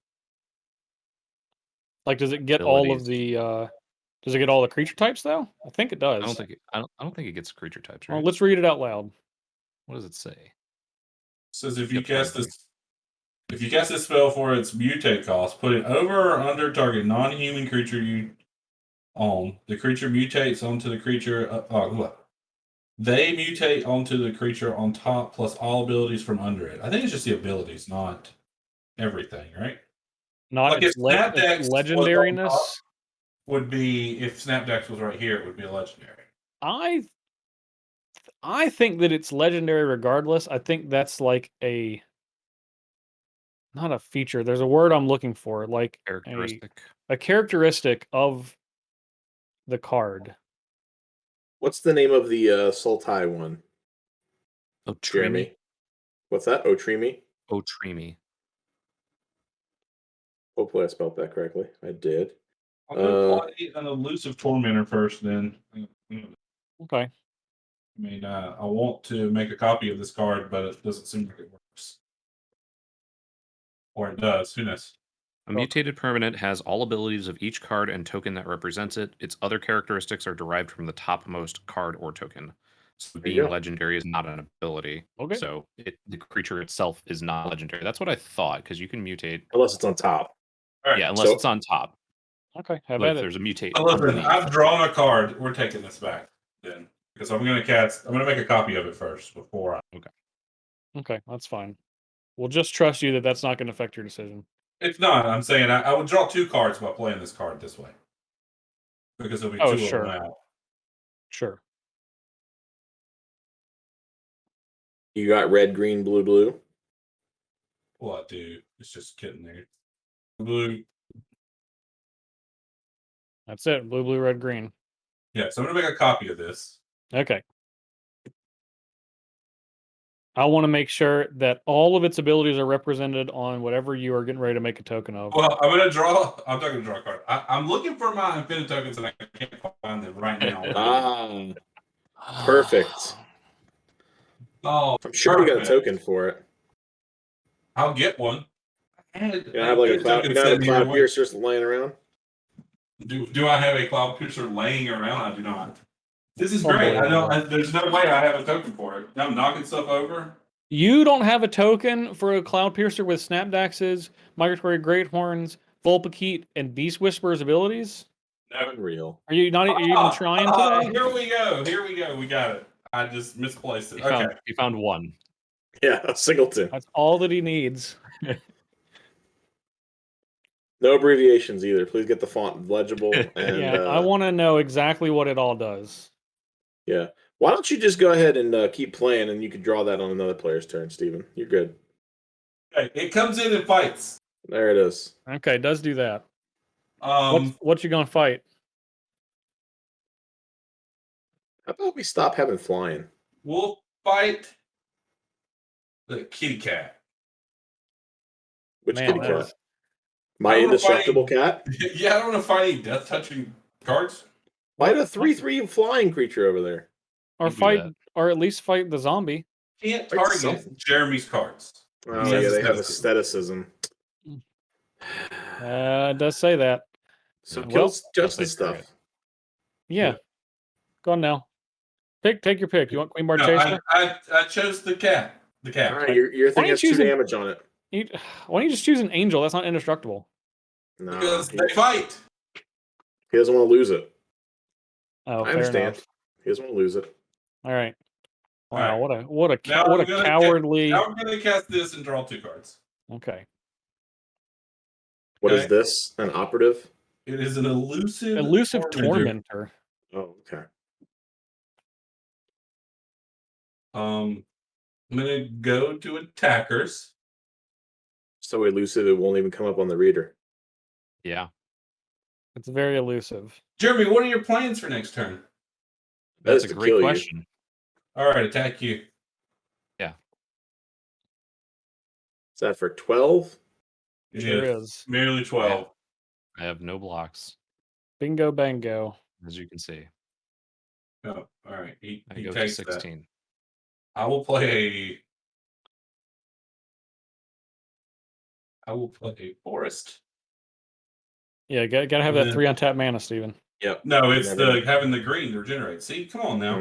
like, does it get all of the does it get all the creature types though? I think it does. I don't think it gets creature types, right? Well, let's read it out loud. What does it say? It says if you Yep, cast this spell for its mutate cost, put it over or under target non-human creature you own. The creature mutates onto the creature. They mutate onto the creature on top plus all abilities from under it. I think it's just the abilities, not everything, right? Not Like its, if Snapdax was on legendariness. top, would be if Snapdax was right here, it would be a legendary. I think that it's legendary regardless. I think that's like not a feature. There's a word I'm looking for, like Characteristic. a characteristic of the card. What's the name of the Sultai one? Jeremy. What's that? Otrimi? Otrimi. Hopefully I spelled that correctly. I did. I'll go play an elusive tormentor first, then. Okay. I mean, I want to make a copy of this card, but it doesn't seem like it works. Or it does. Who knows? A mutated permanent has all abilities of each card and token that represents it. Its other characteristics are derived from the topmost card or token. So being legendary is not an ability. Okay. So the creature itself is not legendary. That's what I thought, because you can mutate. Unless it's on top. All right, yeah, unless it's on top. Okay, have Like at it. there's a mutate. Listen, I've drawn a card. We're taking this back then. Because I'm going to make a copy of it first before I... Okay, that's fine. We'll just trust you that that's not going to affect your decision. It's not. I'm saying I would draw 2 cards by playing this card this way. Because there'll be 2 of them out. Sure. You got red, green, blue, blue? Well, I do. It's just getting there. Blue. That's it. Blue, blue, red, green. Yeah, so I'm going to make a copy of this. Okay. I want to make sure that all of its abilities are represented on whatever you are getting ready to make a token of. Well, I'm not going to draw a card. I'm looking for my infinite tokens and I can't find them right now. Perfect. Oh, I'm sure you got a token for it. I'll get one. You don't have like a cloud piercer laying around? Do I have a cloud piercer laying around? I do not. This is great. There's no way I have a token for it. I'm knocking stuff over. You don't have a token for a Cloud Piercer with Snapdax's, Migratory Greathorns, Vulpikeet, and Beast Whisperer's abilities? No, unreal. Are you even trying today? Here we go. We got it. I just misplaced it. He found one. Yeah, a singleton. That's all that he needs. No abbreviations either. Please get the font legible. And, yeah, I want to know exactly what it all does. Yeah. Why don't you just go ahead and keep playing, and you can draw that on another player's turn, Steven. You're good. Okay, it comes in and fights. There it is. Okay, it does do that. What you gonna fight? How about we stop having flying? We'll fight the kitty cat. Which kitty cat? My indestructible cat? Yeah, I don't want to fight any death touching Cards? Fight a 3/3 flying creature over there. Or You do fight, that. or at least fight the zombie. Can't Fight target something. Jeremy's cards. Oh, He has yeah, they have aestheticism. aestheticism. It does say that. So Yeah. kills Well, Justin's say target. stuff. Yeah. Go on now. Take your pick. You want Queen Bar No, Chaser? I chose the cat. The All cat. right, your Why thing don't has you 2 choose a- damage on it. Why don't you just choose an angel? That's not indestructible. No, Because he, they fight. he doesn't want to lose it. Oh, I fair understand. enough. He doesn't want to lose it. All right. All Wow, right. what a Now what I'm a gonna cowardly. Now we're gonna cast this and draw 2 cards. Okay. What is Okay. this? An operative? It is an elusive Tormentor. Oh, okay. I'm gonna go to attackers. So elusive, it won't even come up on the reader. Yeah. It's very elusive. Jeremy, what are your plans for next turn? That's is a to great kill you. question. All right, attack you. Is that for 12? Sure Yes, is. merely 12. I have no blocks, Bingo bango. as you can see. Oh, all right. He I go to takes that. 16. I will play a forest. Yeah, gotta have And that then- 3 on tap mana, Steven. Yep. No, it's Never- having the green to regenerate. See, come on now.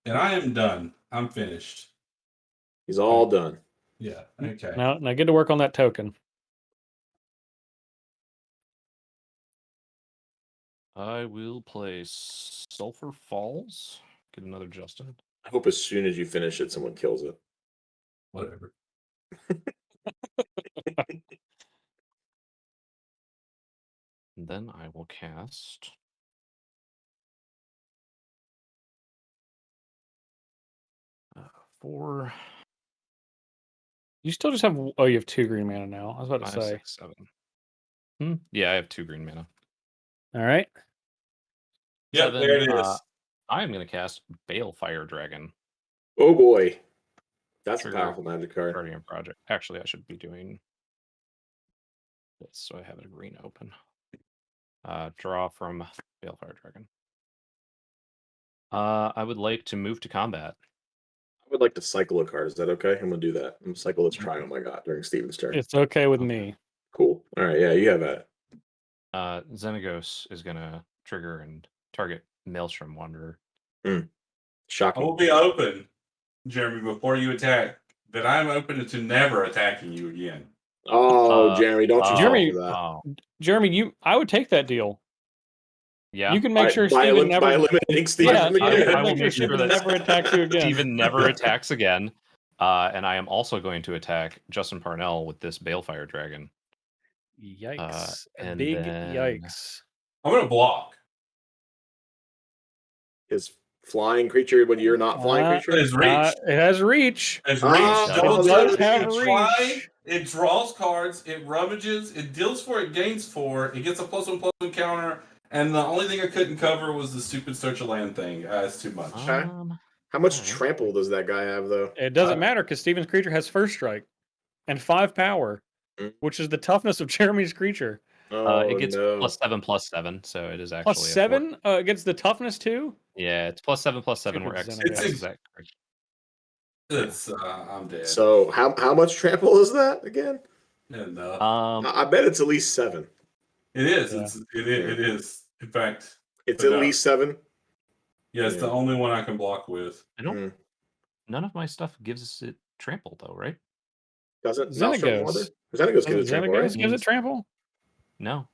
And I am done. I'm finished. He's all done. Yeah. Okay. Now get to work on that token. I will play Sulphur Falls. Get another Justin. I hope as soon as you finish it, someone kills it. Whatever. And then I will cast. Four. You still just have you have 2 green mana now. I was about to 5, say. 6, 7. Yeah, I have 2 green mana. All right. Yeah, So then, there it is. I am going to cast Balefire Dragon. Oh boy. That's Trigger. a powerful magic card. Guardian Project. Actually, I should be doing this so I have a green open. Draw from Balefire Dragon. I would like to move to combat. I would like to cycle a card. Is that okay? I'm going to do that. I'm going to cycle this Triumph I got during Steven's turn. It's okay with Okay. me. Cool. All right. Yeah, you have that. Xenagos is going to trigger and target Maelstrom Wanderer. I Shocking. will be open, Jeremy, before you attack, that I'm open to never attacking you again. Oh, Jeremy, don't you Jeremy- fall for that. Oh, Jeremy, I would take that deal. yeah. You can make sure by Steven never. eliminating Steven Yeah, from the I- game. I will make sure make sure Steven that never attacks you again. Steven never attacks again. And I am also going to attack Justin Parnell with this Balefire Dragon. Yikes! and Big then- yikes! I'm going to block. His flying creature when you're not flying creature? His reach. It has reach. His Ah, reach. it Double does touch, have it's reach. flying, it draws cards, it rummages, it deals 4, it gains 4, it gets a +1/+1 counter, and the only thing I couldn't cover was the stupid search of land thing. It's too much. Okay. How much Alright. trample does that guy have, though? It doesn't matter because Steven's creature has first strike and 5 power, Mm. which is the toughness of Jeremy's creature. Oh, It gets no. +7/+7, so it is actually Plus a 7 against the toughness too. Yeah, it's +7/+7 where Stupid X Xenagos. is exact. It's, I'm dead. So how much trample is that again? And, I bet it's at least 7. it is. Yeah. It is. In fact, It's But at no. least 7. yeah, it's the Yeah. only one I can block with. I don't. Mm. None of my stuff gives it trample though, right? Doesn't Xenagos. Maelstrom Wander? Xenagos gives it trample, Xenagos right? gives it trample. No.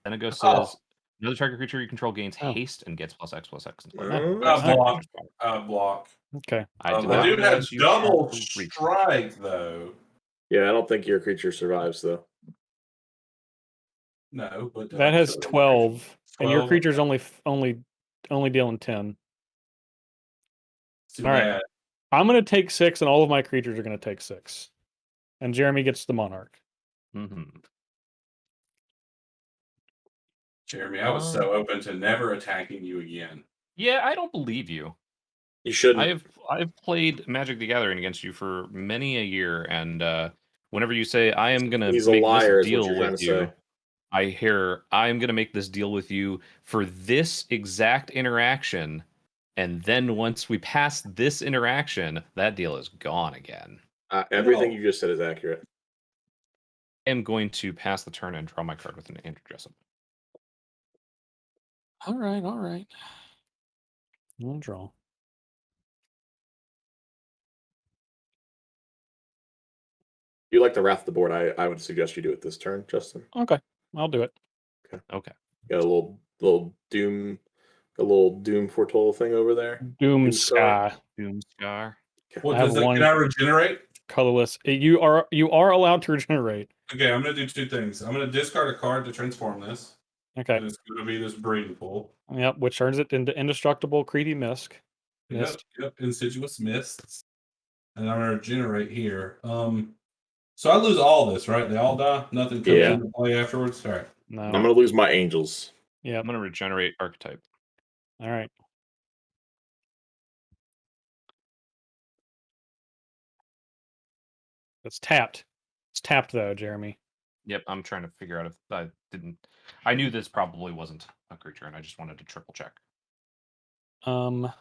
Xenagos Oh. says another target creature you control gains Oh. haste and gets +X/+X. Oh. Block. Okay. I do I not do have realize you double have reach. strike though. Yeah, I don't think your creature survives, though. No, but That has 12, and your 12. creature's only dealing 10. It's too All right. bad. I'm gonna take 6, and all of my creatures are gonna take 6. And Jeremy gets the Monarch. Mm-hmm. Jeremy, I was so open to never attacking you again. Yeah, I don't believe you. You shouldn't. I've played Magic the Gathering against you for many a year, and whenever you say I am gonna He's a make liar, this is what deal you're trying with to you, say. I hear I'm gonna make this deal with you for this exact interaction, and then once we pass this interaction, that deal is gone again. Everything you just said is accurate. I am going to pass the turn and draw my card with an Andrew Jessup. All right, all right. I'll draw. You like the Wrath of the board? I would suggest you do it this turn, Justin. Okay, I'll do it. Okay. Got a little Doom Foretold thing over there. Doom Sky. Doomscar. What I have does that? one- Can I regenerate? Colorless. You are allowed to regenerate. Okay, I'm gonna do two things. I'm gonna discard a card to transform this. Okay. And it's gonna be this breeding pool. Yep, which turns it into indestructible Creepy Mist. Yep, Insidious Mists. And I'm gonna regenerate here. So I lose all this, right? They all die. Nothing comes Yeah. into play afterwards. All right. No. I'm gonna lose my angels. Yep. I'm gonna regenerate archetype. All right. It's tapped. It's tapped though, Jeremy. Yep, I'm trying to figure out if I didn't. I knew this probably wasn't a creature, and I just wanted to triple check. I'll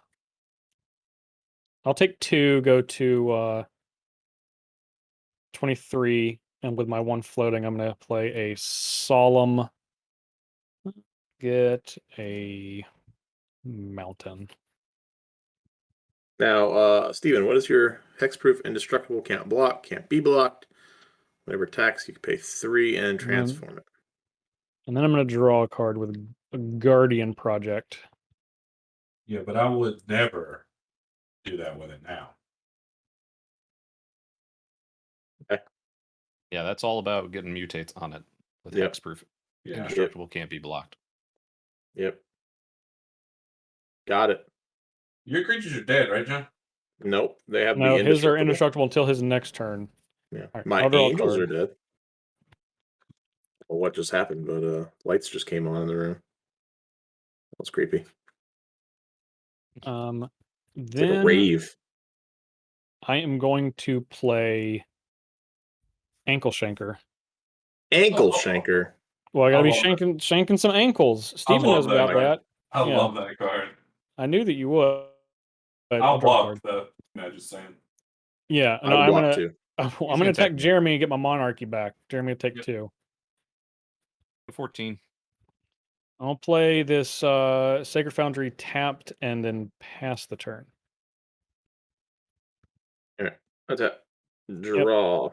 take 2, go to 23, and with my 1 floating, I'm gonna play a Solemn. Get a Mountain. Now, Steven, what is your hexproof indestructible? Can't block, can't be blocked. Whenever attacks, you can pay 3 and transform it. And then I'm gonna draw a card with a Guardian Project. Yeah, but I would never do that with it now. Yeah, that's all about getting mutates on it with Yep. hexproof. Yeah. Indestructible can't be blocked. Yep. Got it. Your creatures are dead, right, John? Nope. They have No, the his are indestructible until his next turn. Yeah. Right, My I'll draw a angels card. are dead. Well, what just happened? But lights just came on in the room. That's creepy. It's like Then a rave. I am going to play Ankle Shanker. Ankle Shanker. Well, I gotta be love that. shanking some ankles. Steven love knows that about card. that. I Yeah. love that card. I knew that you would. But I'll draw a block card. the. No, just saying. Yeah, I no, would I'm block gonna too. I'm gonna gonna attack attack me. Jeremy and get my monarchy back. Jeremy will take Yep. 2. 14. I'll play this Sacred Foundry tapped and then pass the turn. Attack. Draw.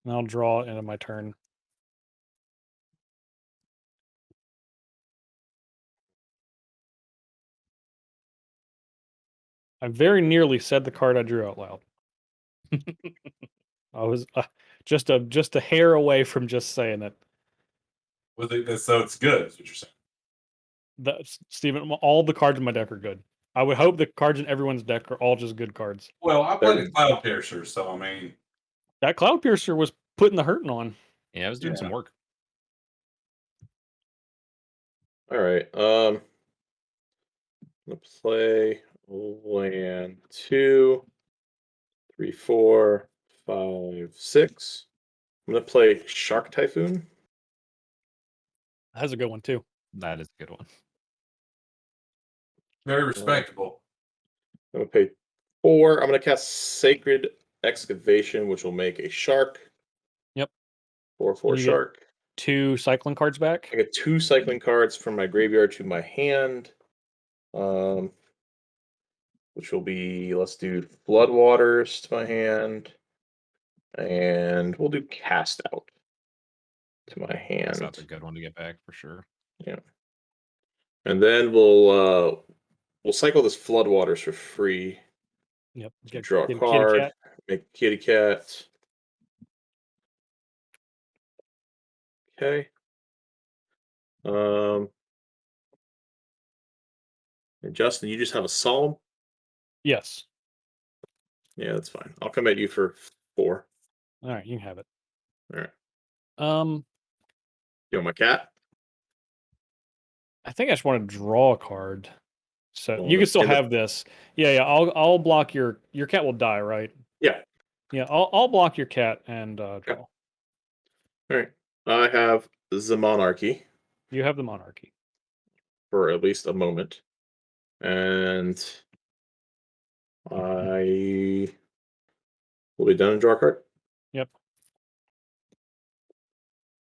And I'll draw into my turn. I very nearly said the card I drew out loud. I was just a hair away from just saying it. So it's good, is what you're saying. Steven, all the cards in my deck are good. I would hope the cards in everyone's deck are all just good cards. Well, I played a Cloud Piercer, so I mean. That Cloud Piercer was putting the hurting on. Yeah, I was doing some work. All right. I'm gonna play land 2, 3, 4, 5, 6. I'm gonna play Shark Typhoon. That's a good one too. That is a good one. Very respectable. I'm gonna pay 4. I'm gonna cast Sacred Excavation, which will make a shark. Yep. 4/4 You get shark. 2 cycling cards back. I get 2 cycling cards from my graveyard to my hand. Which will be, let's do Floodwaters to my hand. And we'll do Cast Out to my hand. That's a good one to get back for sure. Yeah. And then we'll cycle this Floodwaters for free. Yep. Draw a Kitty card. Cat. Make Kitty Cat. Okay. And Justin, you just have a Solemn? Yes. Yeah, that's fine. I'll come at you for 4. All right, you can have it. All right. You want my cat? I think I just want to draw a card. So Well, you can still in the- have this. Yeah. I'll block your cat will die, right? Yeah. Yeah, I'll block your cat and draw. All right. I have the Monarchy You have the Monarchy. for at least a moment. And I will be done and draw a card. Yep.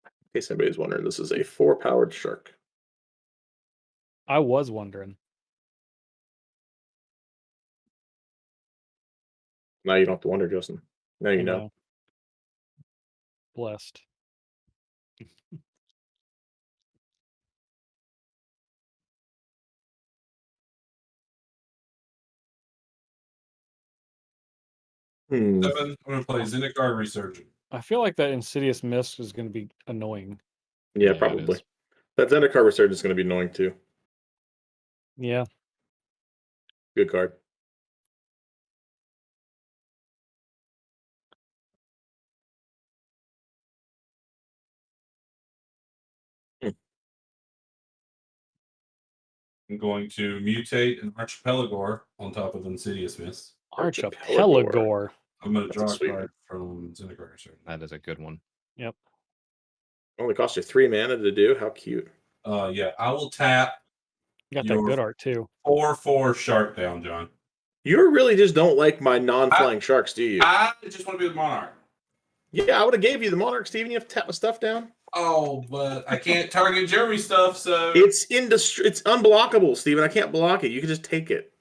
In case anybody's wondering, this is a 4-powered shark. I was wondering. Now you don't have to wonder, Justin. Now you know. Blessed. Hmm. 7. I'm going to play Zendikar Resurgent. I feel like that Insidious Mist is going to be annoying. Yeah, probably. That Zendikar Resurgence is going to be annoying too. Yeah. Good card. I'm going to mutate an Archipelagor on top of Insidious Mist. Archipelagor. I'm going to That's draw a a sweet card from Zendikar Resurgent. That is a good one. Yep. Only cost you 3 mana to do. How cute. Yeah, I will tap. You got that good art too. 4/4 shark down, John. You really just don't like my non-flying sharks, do you? I just want to be the Monarch. Yeah, I would have gave you the Monarch, Steven. You have to tap my stuff down. Oh, but I can't target Jeremy stuff, so It's unblockable, Steven. I can't block it. You can just take it.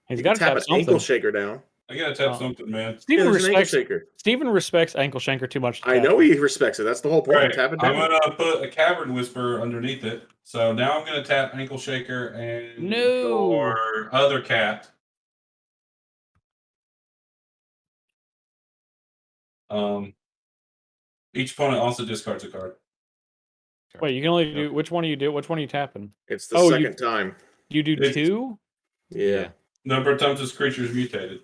He's You got can to tap tap an something. ankle shaker down. I gotta tap something, man. Steven there's an ankle respects shaker. Steven respects Ankle Shanker too much. To I tap know it. he respects it. That's the whole point. Right. Tap it down. I'm gonna put a Cavern Whisperer underneath it. So now I'm gonna tap Ankle Shaker and your other cat. Each opponent also discards a card. Wait, you can only do which one do you do? Which one are you tapping? It's the second time. You do It's- 2? Yeah. Number of times this creature is mutated.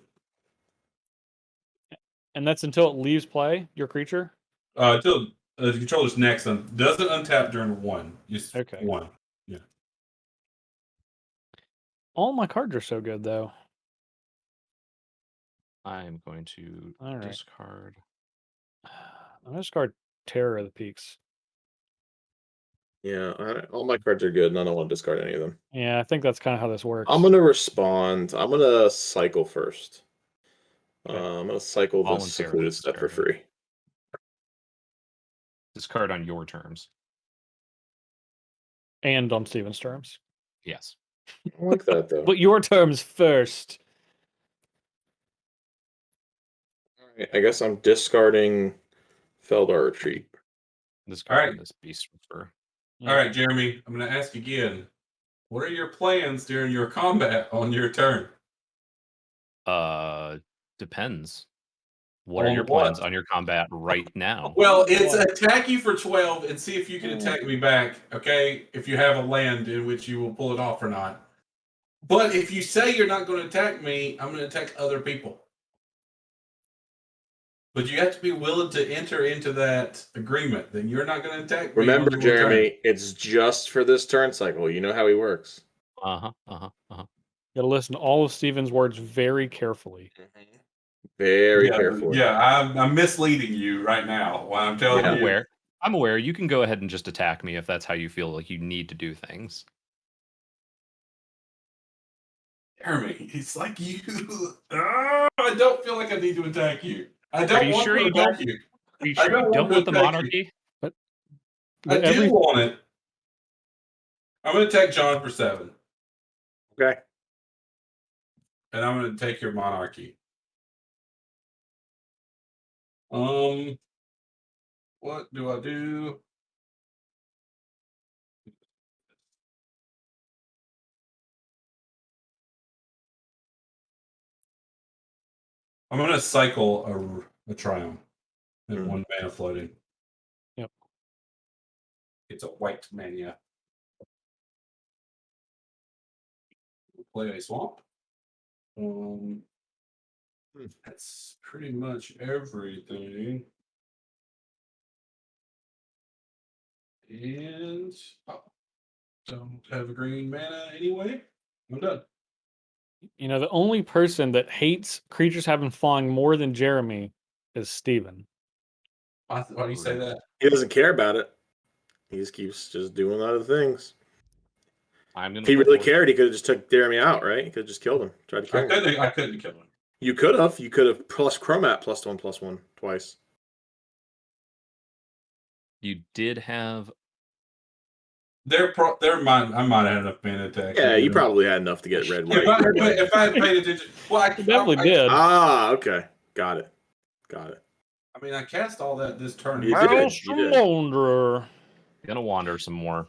And that's until it leaves play, your creature? Until the controller's next doesn't untap during 1. Just Okay. 1. Yeah. All my cards are so good though. I'm going to discard. I'm gonna discard Terror of the Peaks. Yeah, all my cards are good, and I don't want to discard any of them. Yeah, I think that's kind of how this works. I'm going to respond. I'm going to cycle first. Okay. I'm going to cycle this Voluntarily secluded step for free. Discard on your terms. And on Steven's terms. Yes. I like that, though. But your terms first. All right, I guess I'm discarding Feldar Retreat. Discarding this Beast Whisperer. All right, Jeremy, I'm going to ask again. What are your plans during your combat on your turn? Depends. What are your plans on your combat right now? Well, it's attack you for 12 and see if you can attack me back, okay? If you have a land in which you will pull it off or not. But if you say you're not going to attack me, I'm going to attack other people. But you have to be willing to enter into that agreement that you're not going to attack me. Remember, Jeremy, it's just for this turn cycle. You know how he works. Gotta listen to all of Steven's words very carefully. Very carefully. Yeah, I'm misleading you right now while I'm telling you. I'm aware. You can go ahead and just attack me if that's how you feel like you need to do things. Jeremy, it's like you. I don't feel like I need to attack you. I don't want to attack you. Are you sure you don't want the Monarchy? I do want it. I'm going to attack John for 7. Okay. And I'm going to take your Monarchy. What do I do? I'm going to cycle a Triumph and 1 mana floating. Yep. It's a white mania. Play a swamp. That's pretty much everything. And don't have a green mana anyway. I'm done. You know, the only person that hates creatures having flying more than Jeremy is Steven. Why do you say that? He doesn't care about it. He just keeps doing other things. If he really cared, he could have just took Jeremy out, right? He could have just killed him. Tried to kill him. I couldn't kill him. You could have. You could have plus Chromat +1/+1 twice. You did have. I might have had enough mana to actually. Yeah, you probably had enough to get red. If I had paid attention, well, I definitely did. Okay, got it. I mean, I cast all that this turn. You did. Wanderer. Gonna wander some more.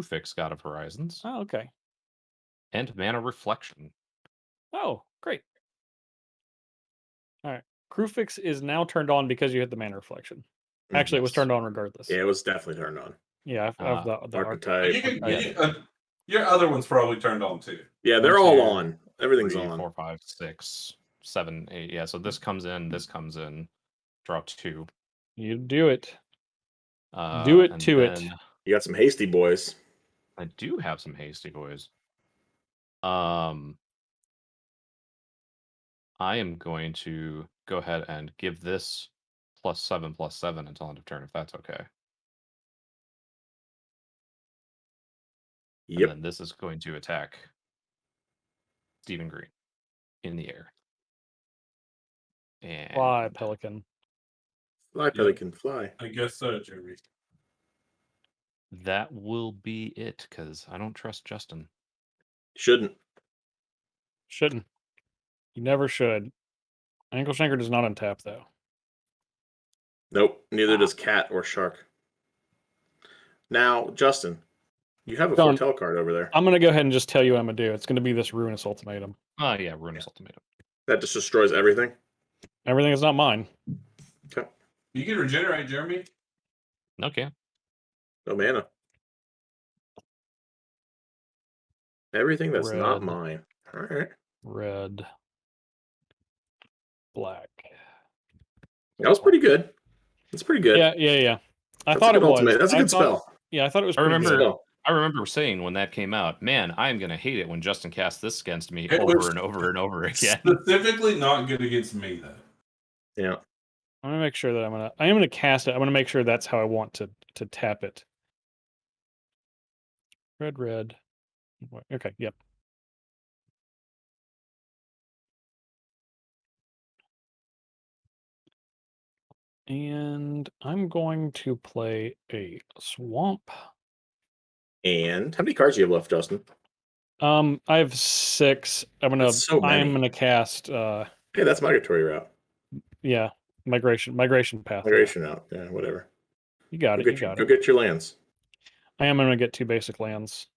Fix God of Horizons. Oh, okay. And Mana Reflection. Oh, great. All right. Crewfix is now turned on because you hit the Mana Reflection. Actually, it was turned on regardless. Yeah, it was definitely turned on. Yeah, of the archetype. Your other one's probably turned on too. Yeah, they're all on. Everything's 3, on. 4, 5, 6, 7, 8. Yeah, so this comes in. This comes in. Draw 2. You do it. Do it to it. You got some hasty boys. I do have some hasty boys. I am going to go ahead and give this +7/+7 until end of turn, if that's okay. Yep. And then this is going to attack Stephen Green in the air. And fly, Pelican. Fly, Pelican, fly. I guess so, Jeremy. That will be it, because I don't trust Justin. Shouldn't. You never should. Ankle Shanker does not untap, though. Nope. Neither does Cat or Shark. Now, Justin, you have a foretell card over there. I'm going to go ahead and just tell you what I'm going to do. It's going to be this Ruinous Ultimatum. Oh, yeah, Ruinous Ultimatum. That just destroys everything? Everything is not mine. Okay. You can regenerate, Jeremy. Okay. No mana. Everything that's not mine. All right. Red. Black. That was pretty good. That's pretty good. Yeah. I thought it was. That's a good spell. Yeah, I thought it was. I remember saying when that came out, man, I am gonna hate it when Justin casts this against me over and over and over again. Specifically, not good against me though. Yeah. I'm gonna make sure that I am gonna cast it. I'm gonna make sure that's how I want to tap it. Red. Okay. Yep. And I'm going to play a swamp. And how many cards do you have left, Justin? I have 6. I'm gonna cast. Hey, that's Migratory Route. Yeah, migration path. Migration route. Yeah, whatever. You got it. Go get your lands. I am gonna get 2 basic lands.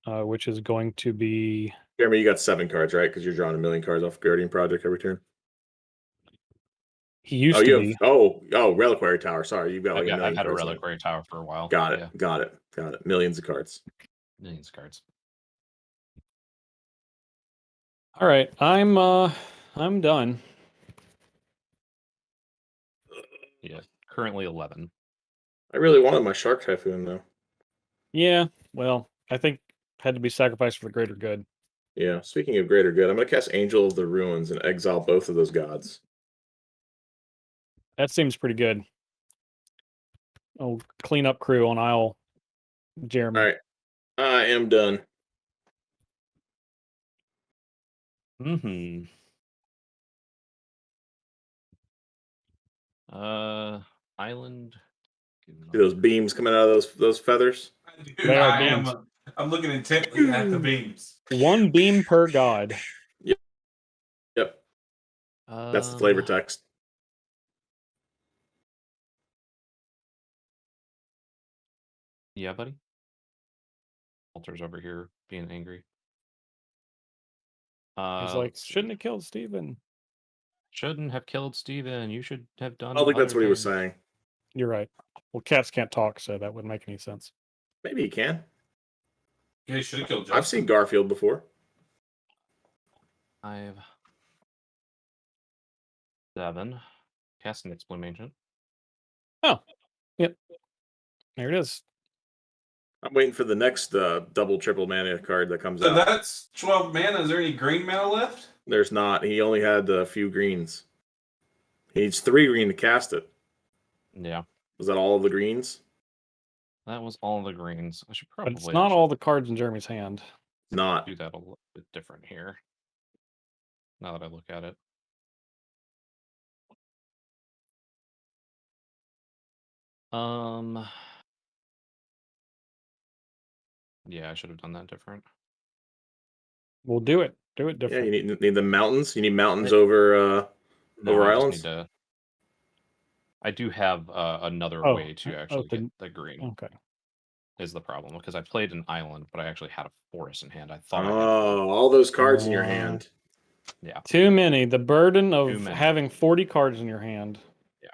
Which is going to be. Jeremy, you got 7 cards, right? Because you're drawing 1,000,000 cards off Guardian Project every turn. He used to be. Reliquary Tower. Sorry, you've got like I've had a Reliquary Tower for a while. Got it. Millions of cards. All right, I'm done. Yeah, currently 11. I really wanted my Shark Typhoon though. Yeah, well, I think had to be sacrificed for the greater good. Yeah. Speaking of greater good, I'm gonna cast Angel of the Ruins and exile both of those gods. That seems pretty good. Oh, clean up crew on Isle, Jeremy. All right, I am done. Island. See those beams coming out of those feathers? Dude, I'm looking intently at the beams. 1 beam per god. Yep. That's the flavor text. Yeah, buddy. Walter's over here being angry. He's like, shouldn't have killed Steven. Shouldn't have killed Steven. You should have done. I don't think that's what he was saying. You're right. Well, cats can't talk, so that wouldn't make any sense. Maybe he can. Yeah, he should have killed Justin. I've seen Garfield before. 5, 7. Cast an Exclamation. Oh, yep. There it is. I'm waiting for the next double triple mana card that comes So out. that's 12 mana. Is there any green mana left? There's not. He only had a few greens. He needs 3 green to cast it. Yeah. Was that all of the greens? That was all the greens. I should probably. But it's not all the cards in Jeremy's hand. Not. Do that a little bit different here. Now that I look at it. Yeah, I should have done that different. We'll do it. Do it Yeah, different. you need the mountains. You need mountains over No, I islands. just need to. I do have another Oh, way to oh, actually the- get the green. Okay. Is the problem because I played an island, but I actually had a forest in hand. I thought I had. Oh, all those cards in your hand. Yeah. Too many. The burden Too of many. having 40 cards in your hand. Yeah.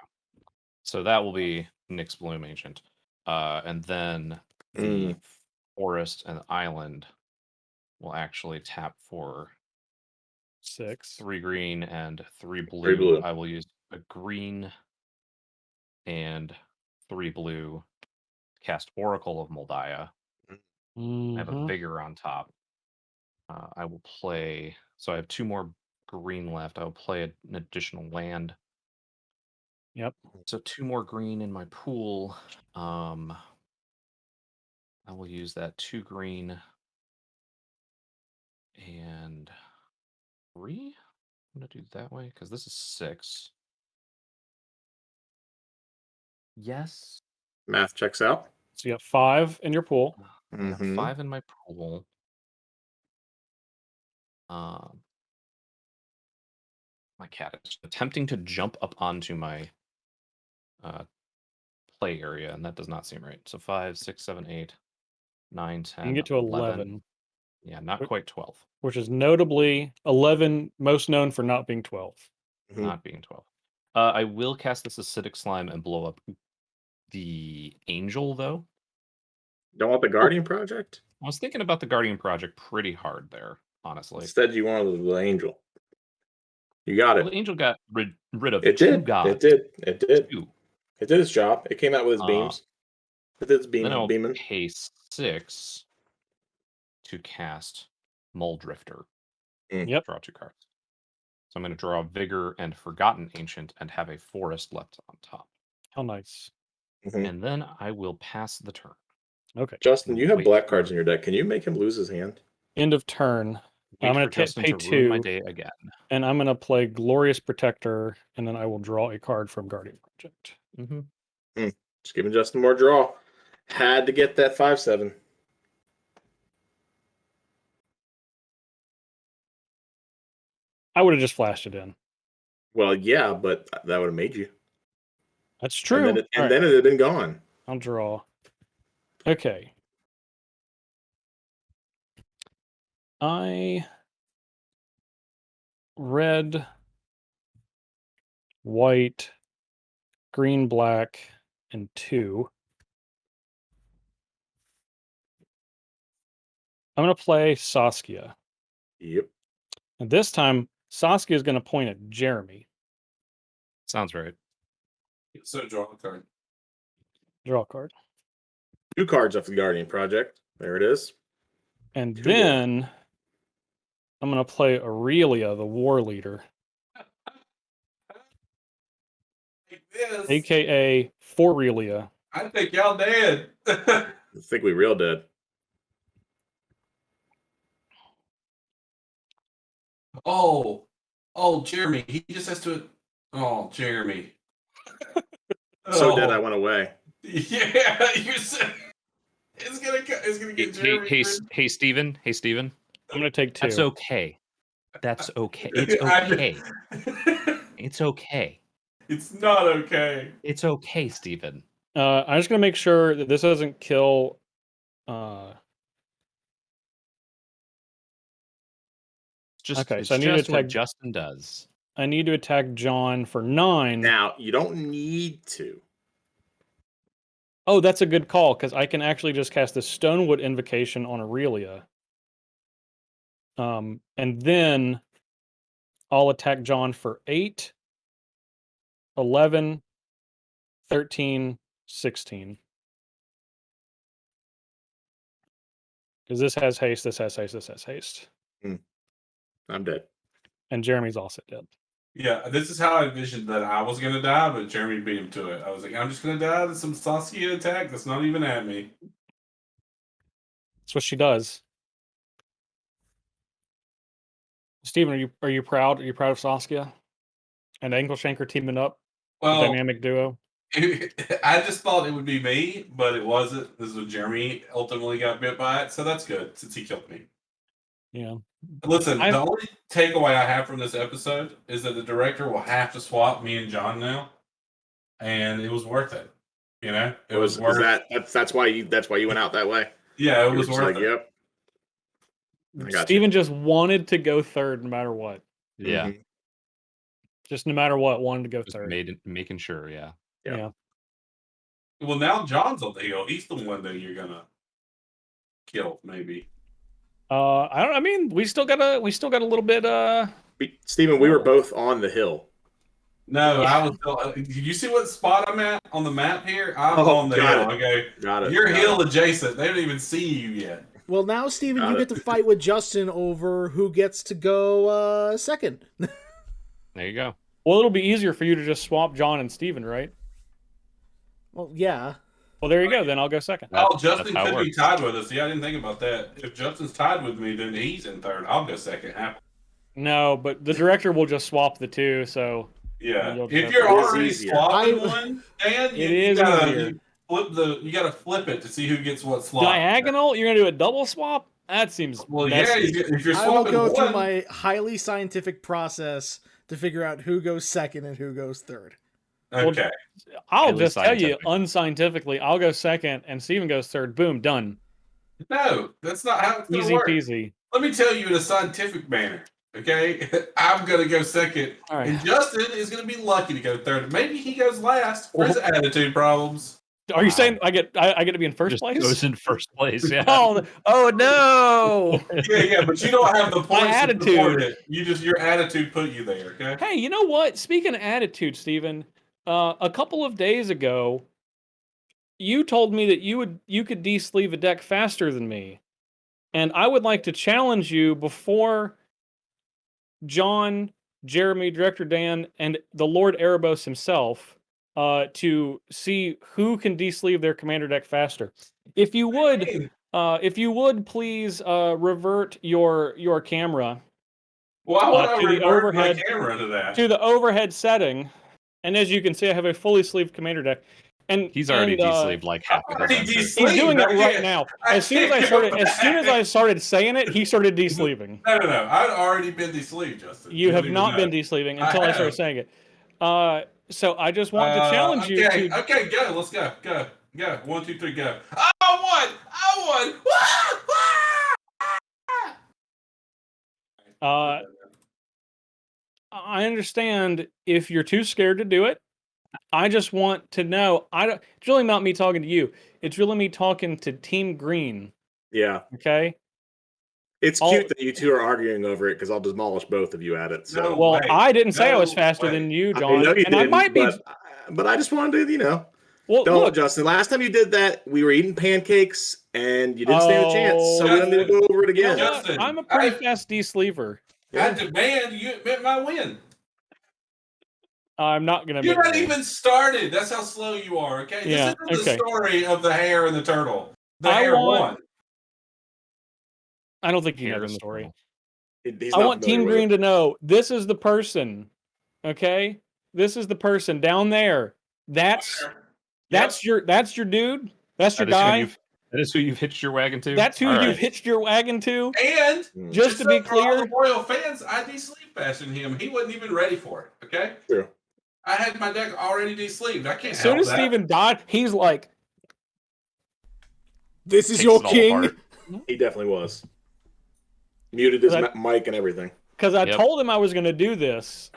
So that will be Nyx Bloom Ancient. And then the forest and island will actually tap for 6. 3 green and 3 blue. 3 blue. I will use a green and 3 blue. Cast Oracle of Moldiah. I have a Vigor on top. I will play. So I have 2 more green left. I will play an additional land. Yep. So 2 more green in my pool. I will use that 2 green and 3. I'm gonna do it that way because this is 6. Yes. Math checks out. So you got 5 in your pool. I have 5 in my pool. My cat is attempting to jump up onto my play area, and that does not seem right. So 5, 6, 7, 8, 9, 10. You can get to 11. Yeah, not quite 12. Which is notably 11, most known for not being 12. Not being 12. I will cast this Acidic Slime and blow up the Angel, though. Don't want the Guardian Project? I was thinking about the Guardian Project pretty hard there, honestly. Instead, you wanted the Angel. You got it. Well, the Angel got rid of It 2 did. gods. It did. It did. 2. It did its job. It came out with its beams. It did its Then I'll beaming. pay 6 to cast Mole Drifter. Yep. Draw 2 cards. So I'm going to draw Vigor and Forgotten Ancient and have a forest left on top. How nice. And then I will pass the turn. Okay. Justin, you have black cards in your deck. Can you make him lose his hand? End of turn. I'm going to pay 2. Ruin my day again. And I'm going to play Glorious Protector, and then I will draw a card from Guardian Project. Just giving Justin more draw. Had to get that 5/7. I would have just flashed it in. Well, yeah, but that would have made you. That's true. And then it had been gone. I'll draw. Okay. Red, white, green, black, and 2. I'm going to play Saskia. Yep. And this time, Saskia is going to point at Jeremy. Sounds right. So draw a card. Draw a card. 2 cards off the Guardian Project. There it is. And then I'm going to play Aurelia, the War Leader. Like this. AKA Forelia. I think y'all dead. I think we real dead. Oh, Jeremy. He just has to. Oh, Jeremy. So dead I went away. Yeah, you said it's gonna get Jeremy. Hey, Steven. Hey, Steven. I'm going to take 2. That's okay. That's okay. It's okay. It's okay. It's not okay. It's okay, Steven. I'm just going to make sure that this doesn't kill. Okay, so I need to attack. What Justin does. I need to attack John for 9. Now, you don't need to. Oh, that's a good call, because I can actually just cast the Stonewood Invocation on Aurelia. And then I'll attack John for 8, 11, 13, 16. Because this has haste, this has haste, this has haste. I'm dead. And Jeremy's also dead. Yeah, this is how I envisioned that I was gonna die, but Jeremy beat him to it. I was like, I'm just gonna die to some Saskia attack that's not even at me. That's what she does. Steven, are you proud? Are you proud of Saskia and Angleshanker teaming up? Well, dynamic duo. I just thought it would be me, but it wasn't. This is when Jeremy ultimately got bit by it, so that's good since he killed me. Yeah. Listen, the only takeaway I have from this episode is that the director will have to swap me and John now, and it was worth it. You know, it was worth that. That's why you went out that way. Yeah, it was worth it. Yep. Steven just wanted to go third no matter what. Yeah. Mm-hmm. Just no matter what, wanted to go third. Making sure, yeah. Well, now John's on the hill. He's the one that you're gonna kill, maybe. I mean, we still got a little bit. Steven, we were both on the hill. No, I was still. Did you see what spot I'm at on the map here? I'm on the hill. Okay, got it. You're hill adjacent. They don't even see you yet. Well, now, Steven, you get to fight with Justin over who gets to go second. There you go. Well, it'll be easier for you to just swap John and Steven, right? Well, yeah. Well, there you go. Then I'll go second. Oh, Justin could be tied with us. Yeah, I didn't think about that. If Justin's tied with me, then he's in third. I'll go second. No, but the director will just swap the two. So yeah, if you're already swapping one, Dan, you gotta flip it to see who gets what slot. Diagonal? You're gonna do a double swap? That seems messy. If you're swapping, I will go through my highly scientific process to figure out who goes second and who goes third. Okay. Well, I'll just tell you unscientifically, I'll go second and Steven goes third. Boom, done. No, that's not how it's easy work. Peasy. Let me tell you in a scientific manner. Okay, I'm gonna go second, and Justin is gonna be lucky to go third. Maybe he goes last for his attitude problems. Are you saying I get to be in first place? Goes in first place. Yeah. Oh no. yeah, but you don't have the points. My attitude. Your attitude put you there. Okay. Hey, you know what? Speaking of attitude, Steven, a couple of days ago, you told me that you could de-sleeve a deck faster than me, and I would like to challenge you before John, Jeremy, Director Dan, and the Lord Erebos himself to see who can de-sleeve their commander deck faster. If you would please revert your camera. Well, I to the overhead camera to that. To the overhead setting, and as you can see, I have a fully sleeved commander deck. And he's already de-sleeved like half of it. He's doing it right now. As soon as I started saying it, he started de-sleeving. No. I'd already been de-sleeved, Justin. You have not been de-sleeving until I started saying it. So I just want to challenge you. Okay, go. Let's go. Go. 1, 2, 3, go. I won. I understand if you're too scared to do it. I just want to know. It's really not me talking to you. It's really me talking to Team Green. Yeah. Okay. It's cute that you two are arguing over it because I'll demolish both of you at it. So, I didn't say I was faster than you, John. I might be, but I just wanted to, Well, look, Justin. Last time you did that, we were eating pancakes and you didn't stand a chance. So we don't need to go over it again. Justin, I'm a pretty fast de-sleever. I demand you admit my win. I'm not gonna. You're not even started. That's how slow you are. Okay. This isn't the story of the hare and the turtle. The hare won. I don't think you know the story. I want Team Green to know this is the person. Okay, this is the person down there. That's your dude. That's your guy. That is who you've hitched your wagon to. That's who you've hitched your wagon to. And just to be clear, all the Royal fans, I de-sleeve faster than him. He wasn't even ready for it. Okay. True. I had my deck already de-sleeved. I can't. As soon as Steven died, he's like, "This is your king." He definitely was. Muted his mic and everything. Because I told him I was going to do this,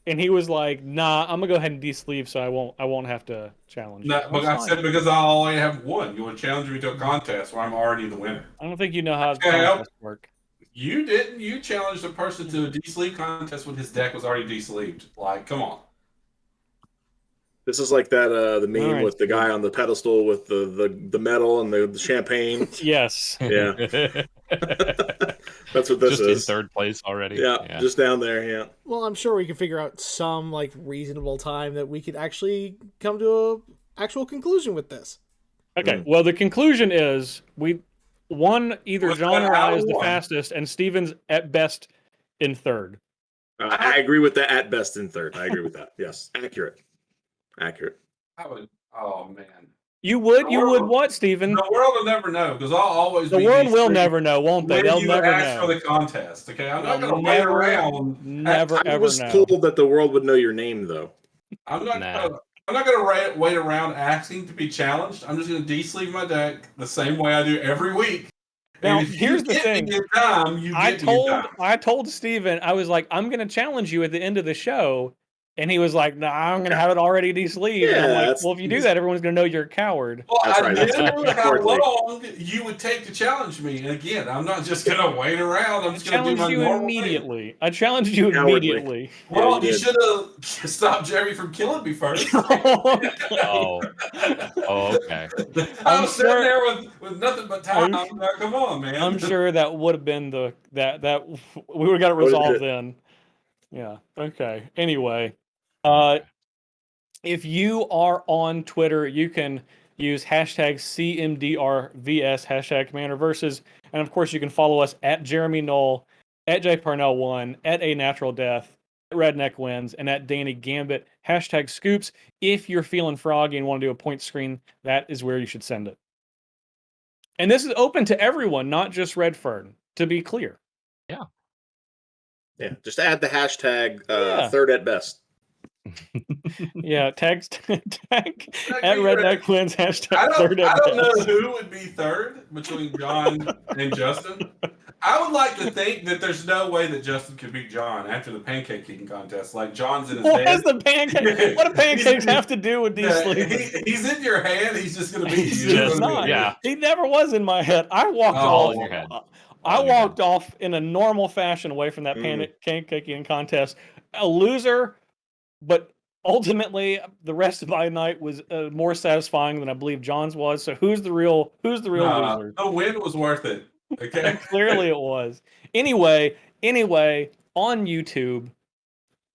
and he was like, "Nah, I'm gonna go ahead and de-sleeve, so I won't have to challenge." No, but I said because I only have one. You want to challenge me to a contest where I'm already the winner? I don't think you know how contests work. You didn't. You challenged a person to a de-sleeve contest when his deck was already de-sleeved. Like, come on. This is like that the meme with the guy on the pedestal with the medal and the champagne. Yes. Yeah. That's what this just is. in third place already. Yeah, just down there. Yeah. Well, I'm sure we can figure out some like reasonable time that we could actually come to a actual conclusion with this. Okay. Well, the conclusion is either John or I is the fastest, and Steven's at best in third. I agree with that. At best in third. I agree with that. Yes, accurate. I would. Oh man. You would what, Steven? The world will never know because I'll always. The world will never know, won't they? They'll never know. For the contest, okay? I'm not going to wait around. I was told that the world would know your name, though. I'm not going to wait around asking to be challenged. I'm just going to de-sleeve my deck the same way I do every week. Now, here's the thing. I told Steven, I was like, I'm going to challenge you at the end of the show. And he was like, "No, I'm going to have it already de-sleeved." Yeah, and I'm like, well, if you do that, everyone's going to know you're a coward. Well, I knew how long you would take to challenge me. And again, I'm not just going to wait around. I'm just going to do my normal immediately. I challenged you immediately. Well, you should have stopped Jerry from killing me first. Oh, okay. I was sitting there with nothing but time. Now, come on, man. I'm sure that would have been that we would have got it resolved then. Yeah. Okay. Anyway. If you are on Twitter, you can use hashtag CMDRVS, hashtag Commander Versus, and of course you can follow us at Jeremy Knoll, at JParnell1, at A Natural Death, at Redneck Wins, and at Danny Gambit, hashtag Scoops. If you're feeling froggy and want to do a point screen, that is where you should send it. And this is open to everyone, not just Redfern, to be clear. Yeah. Yeah, just add the hashtag third at best. Yeah, tag at Redneck Wins hashtag third. I don't know who would be third between John and Justin. I would like to think that there's no way that Justin could beat John after the pancake eating contest. Like John's in his head. What does the pancake? What do pancakes have to do with these sleeves? He's in your hand. He's just going to beat you. Just not. Yeah, he never was in my head. I walked off. In your head. I walked off in a normal fashion away from that pancake eating contest. A loser, but ultimately the rest of my night was more satisfying than I believe John's was. So who's the real loser? The win was worth it. Okay. Clearly it was. Anyway, on YouTube,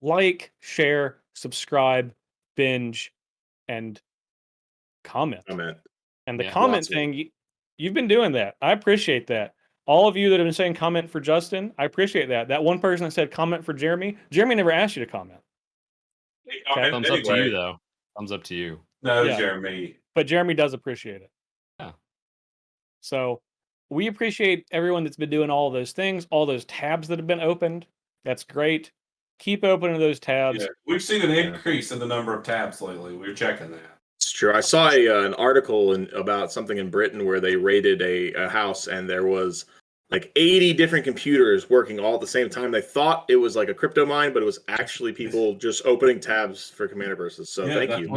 like, share, subscribe, binge, and comment. And the comment thing, you've been doing that. I appreciate that. All of you that have been saying comment for Justin, I appreciate that. That one person that said comment for Jeremy never asked you to comment. Okay. Thumbs up to you, though. Thumbs up to you. No, Jeremy. But Jeremy does appreciate it. Yeah. So we appreciate everyone that's been doing all of those things, all those tabs that have been opened. That's great. Keep opening those tabs. Yeah. We've seen an increase in the number of tabs lately. We're checking that. It's true. I saw an article about something in Britain where they raided a house and there was like 80 different computers working all at the same time. They thought it was like a crypto mine, but it was actually people just opening tabs for Commander Versus. So thank you.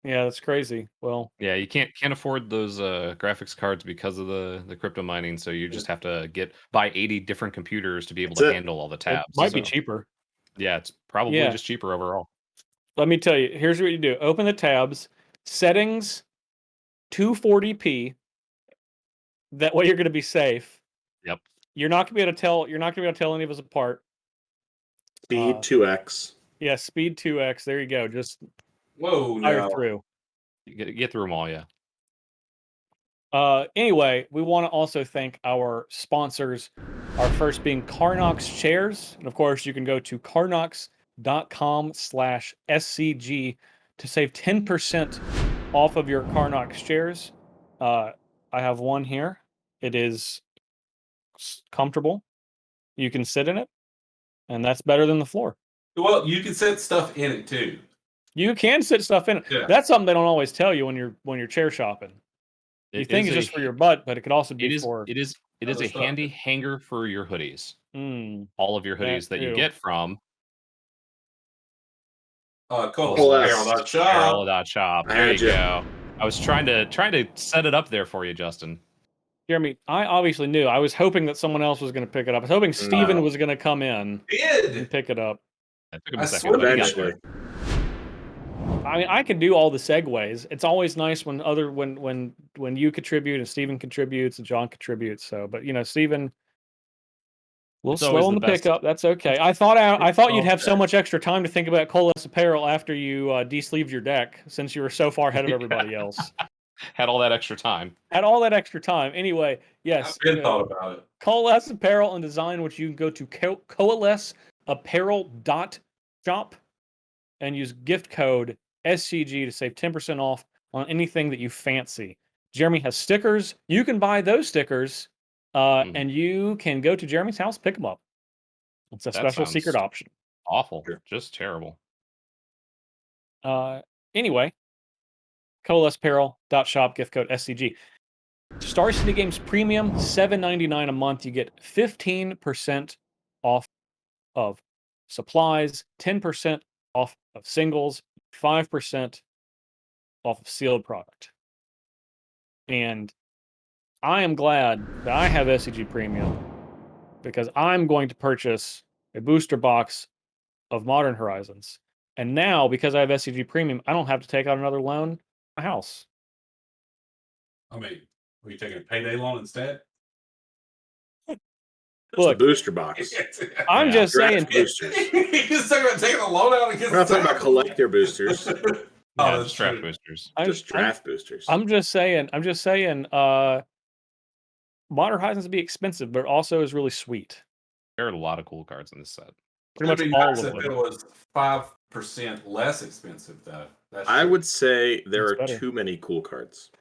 Yeah, that's crazy. Well, yeah, you can't afford those graphics cards because of the crypto mining. So you just have to buy 80 different computers to be able to handle all the tabs. It might be cheaper. Yeah, it's probably just cheaper overall. Let me tell you. Here's what you do: open the tabs, settings, 240p. That way you're going to be safe. Yep. You're not gonna be able to tell any of us apart. Speed 2x. Yeah, speed 2x. There you go. Just fire through. Get through them all, yeah. Anyway, we want to also thank our sponsors. Our first being Carnox Chairs, and of course, you can go to carnox.com/scg to save 10% off of your Carnox chairs. I have one here. It is comfortable. You can sit in it, and that's better than the floor. Well, you can set stuff in it too. You can sit stuff in it. Yeah. That's something they don't always tell you when you're chair shopping. You think it's just for your butt, but it could also be for. It is a handy hanger for your hoodies. All of your hoodies that you get from Carol.shop. There you go. I was trying to set it up there for you, Justin. Jeremy, I obviously knew. I was hoping that someone else was going to pick it up. I was hoping Steven was going to come in and pick it up. It took him a second. Eventually. I mean, I can do all the segues. It's always nice when you contribute and Steven contributes and John contributes. So, but Steven, a little slow on the pickup. That's okay. I thought you'd have so much extra time to think about Coalesce Apparel after you de-sleeved your deck, since you were so far ahead of everybody else. Had all that extra time. Anyway, yes. I've been thought about it. Coalesce Apparel and Design, which you can go to coalesceapparel.shop and use gift code SCG to save 10% off on anything that you fancy. Jeremy has stickers. You can buy those stickers, and you can go to Jeremy's house, pick them up. It's a special secret option. Awful. Sure. Just terrible. Anyway, coalesceapparel.shop, gift code SCG. Star City Games Premium, $7.99 a month. You get 15% off of supplies, 10% off of singles, 5% off of sealed product. And I am glad that I have SCG Premium, because I'm going to purchase a booster box of Modern Horizons. And now, because I have SCG Premium, I don't have to take out another loan in my house. I mean, are you taking a payday loan instead? Look, the booster box. I'm just saying. Boosters. He's talking about taking a loan out against. We're not talking about collector boosters. Just draft boosters. Just draft boosters. I'm just saying. Modern Horizons would be expensive, but also is really sweet. There are a lot of cool cards in this set. Pretty much all of them. It was 5% less expensive, though. I would say there are too many cool cards.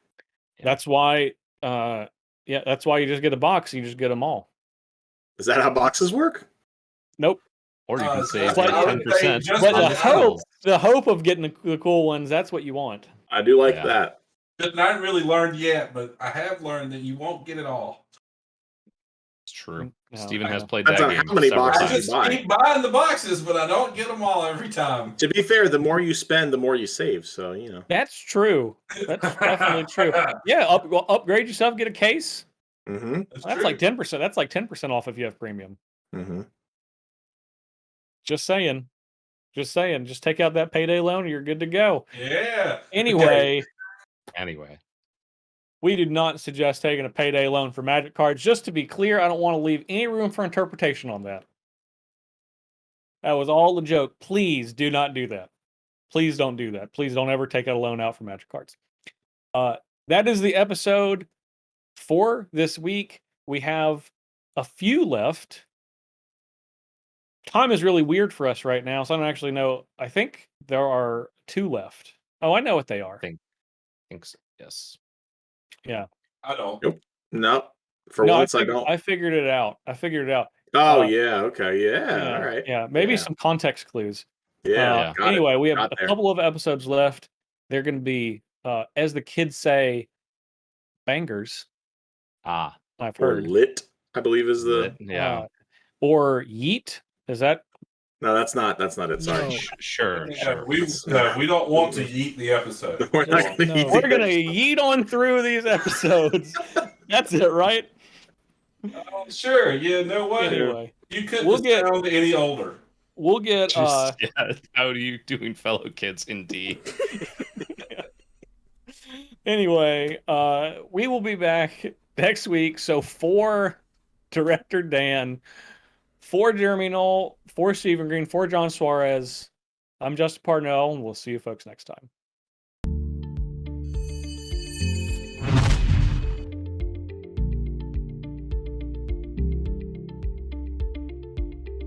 Yeah. That's why. That's why you just get a box. You just get them all. Is that how boxes work? Nope. Or you can save 10%. But the hope of getting the cool ones, that's what you want. I do like that. I haven't really learned yet, but I have learned that you won't get it all. It's true. No, Steven has played that game. How many boxes I just keep buying the boxes, but I don't get them all every time. To be fair, the more you spend, the more you save. So, That's true. That's definitely true. Yeah, upgrade yourself, get a case. Mm-hmm. That's like 10%. That's like 10% off if you have premium. Mm-hmm. Just saying. Just take out that payday loan and you're good to go. Yeah. Anyway. We do not suggest taking a payday loan for Magic cards. Just to be clear, I don't want to leave any room for interpretation on that. That was all a joke. Please do not do that. Please don't do that. Please don't ever take a loan out for Magic cards. That is the episode for this week. We have a few left. Time is really weird for us right now, so I don't actually know. I think there are 2 left. Oh, I know what they are. I think so. Yes. Yeah. I don't. Nope. No. Once I don't. I figured it out. Oh, yeah. Okay. Yeah. All right. Yeah. Maybe some context clues. Yeah. Anyway, we have a couple of episodes left. They're going to be, as the kids say, bangers. I've heard. Or lit, I believe is the. Or yeet. Is that? No, that's not it. Sorry. No. Sure. We don't want to yeet the episode. We're not going to yeet. We're going to yeet on through these episodes. That's it, right? Sure. Yeah. No way. Anyway, you couldn't sound any older. We'll get. How are you doing, fellow kids? Indeed. Anyway, we will be back next week. So for Director Dan, for Jeremy Knoll, for Stephen Green, for John Suarez, I'm Justin Parnell, and we'll see you folks next time.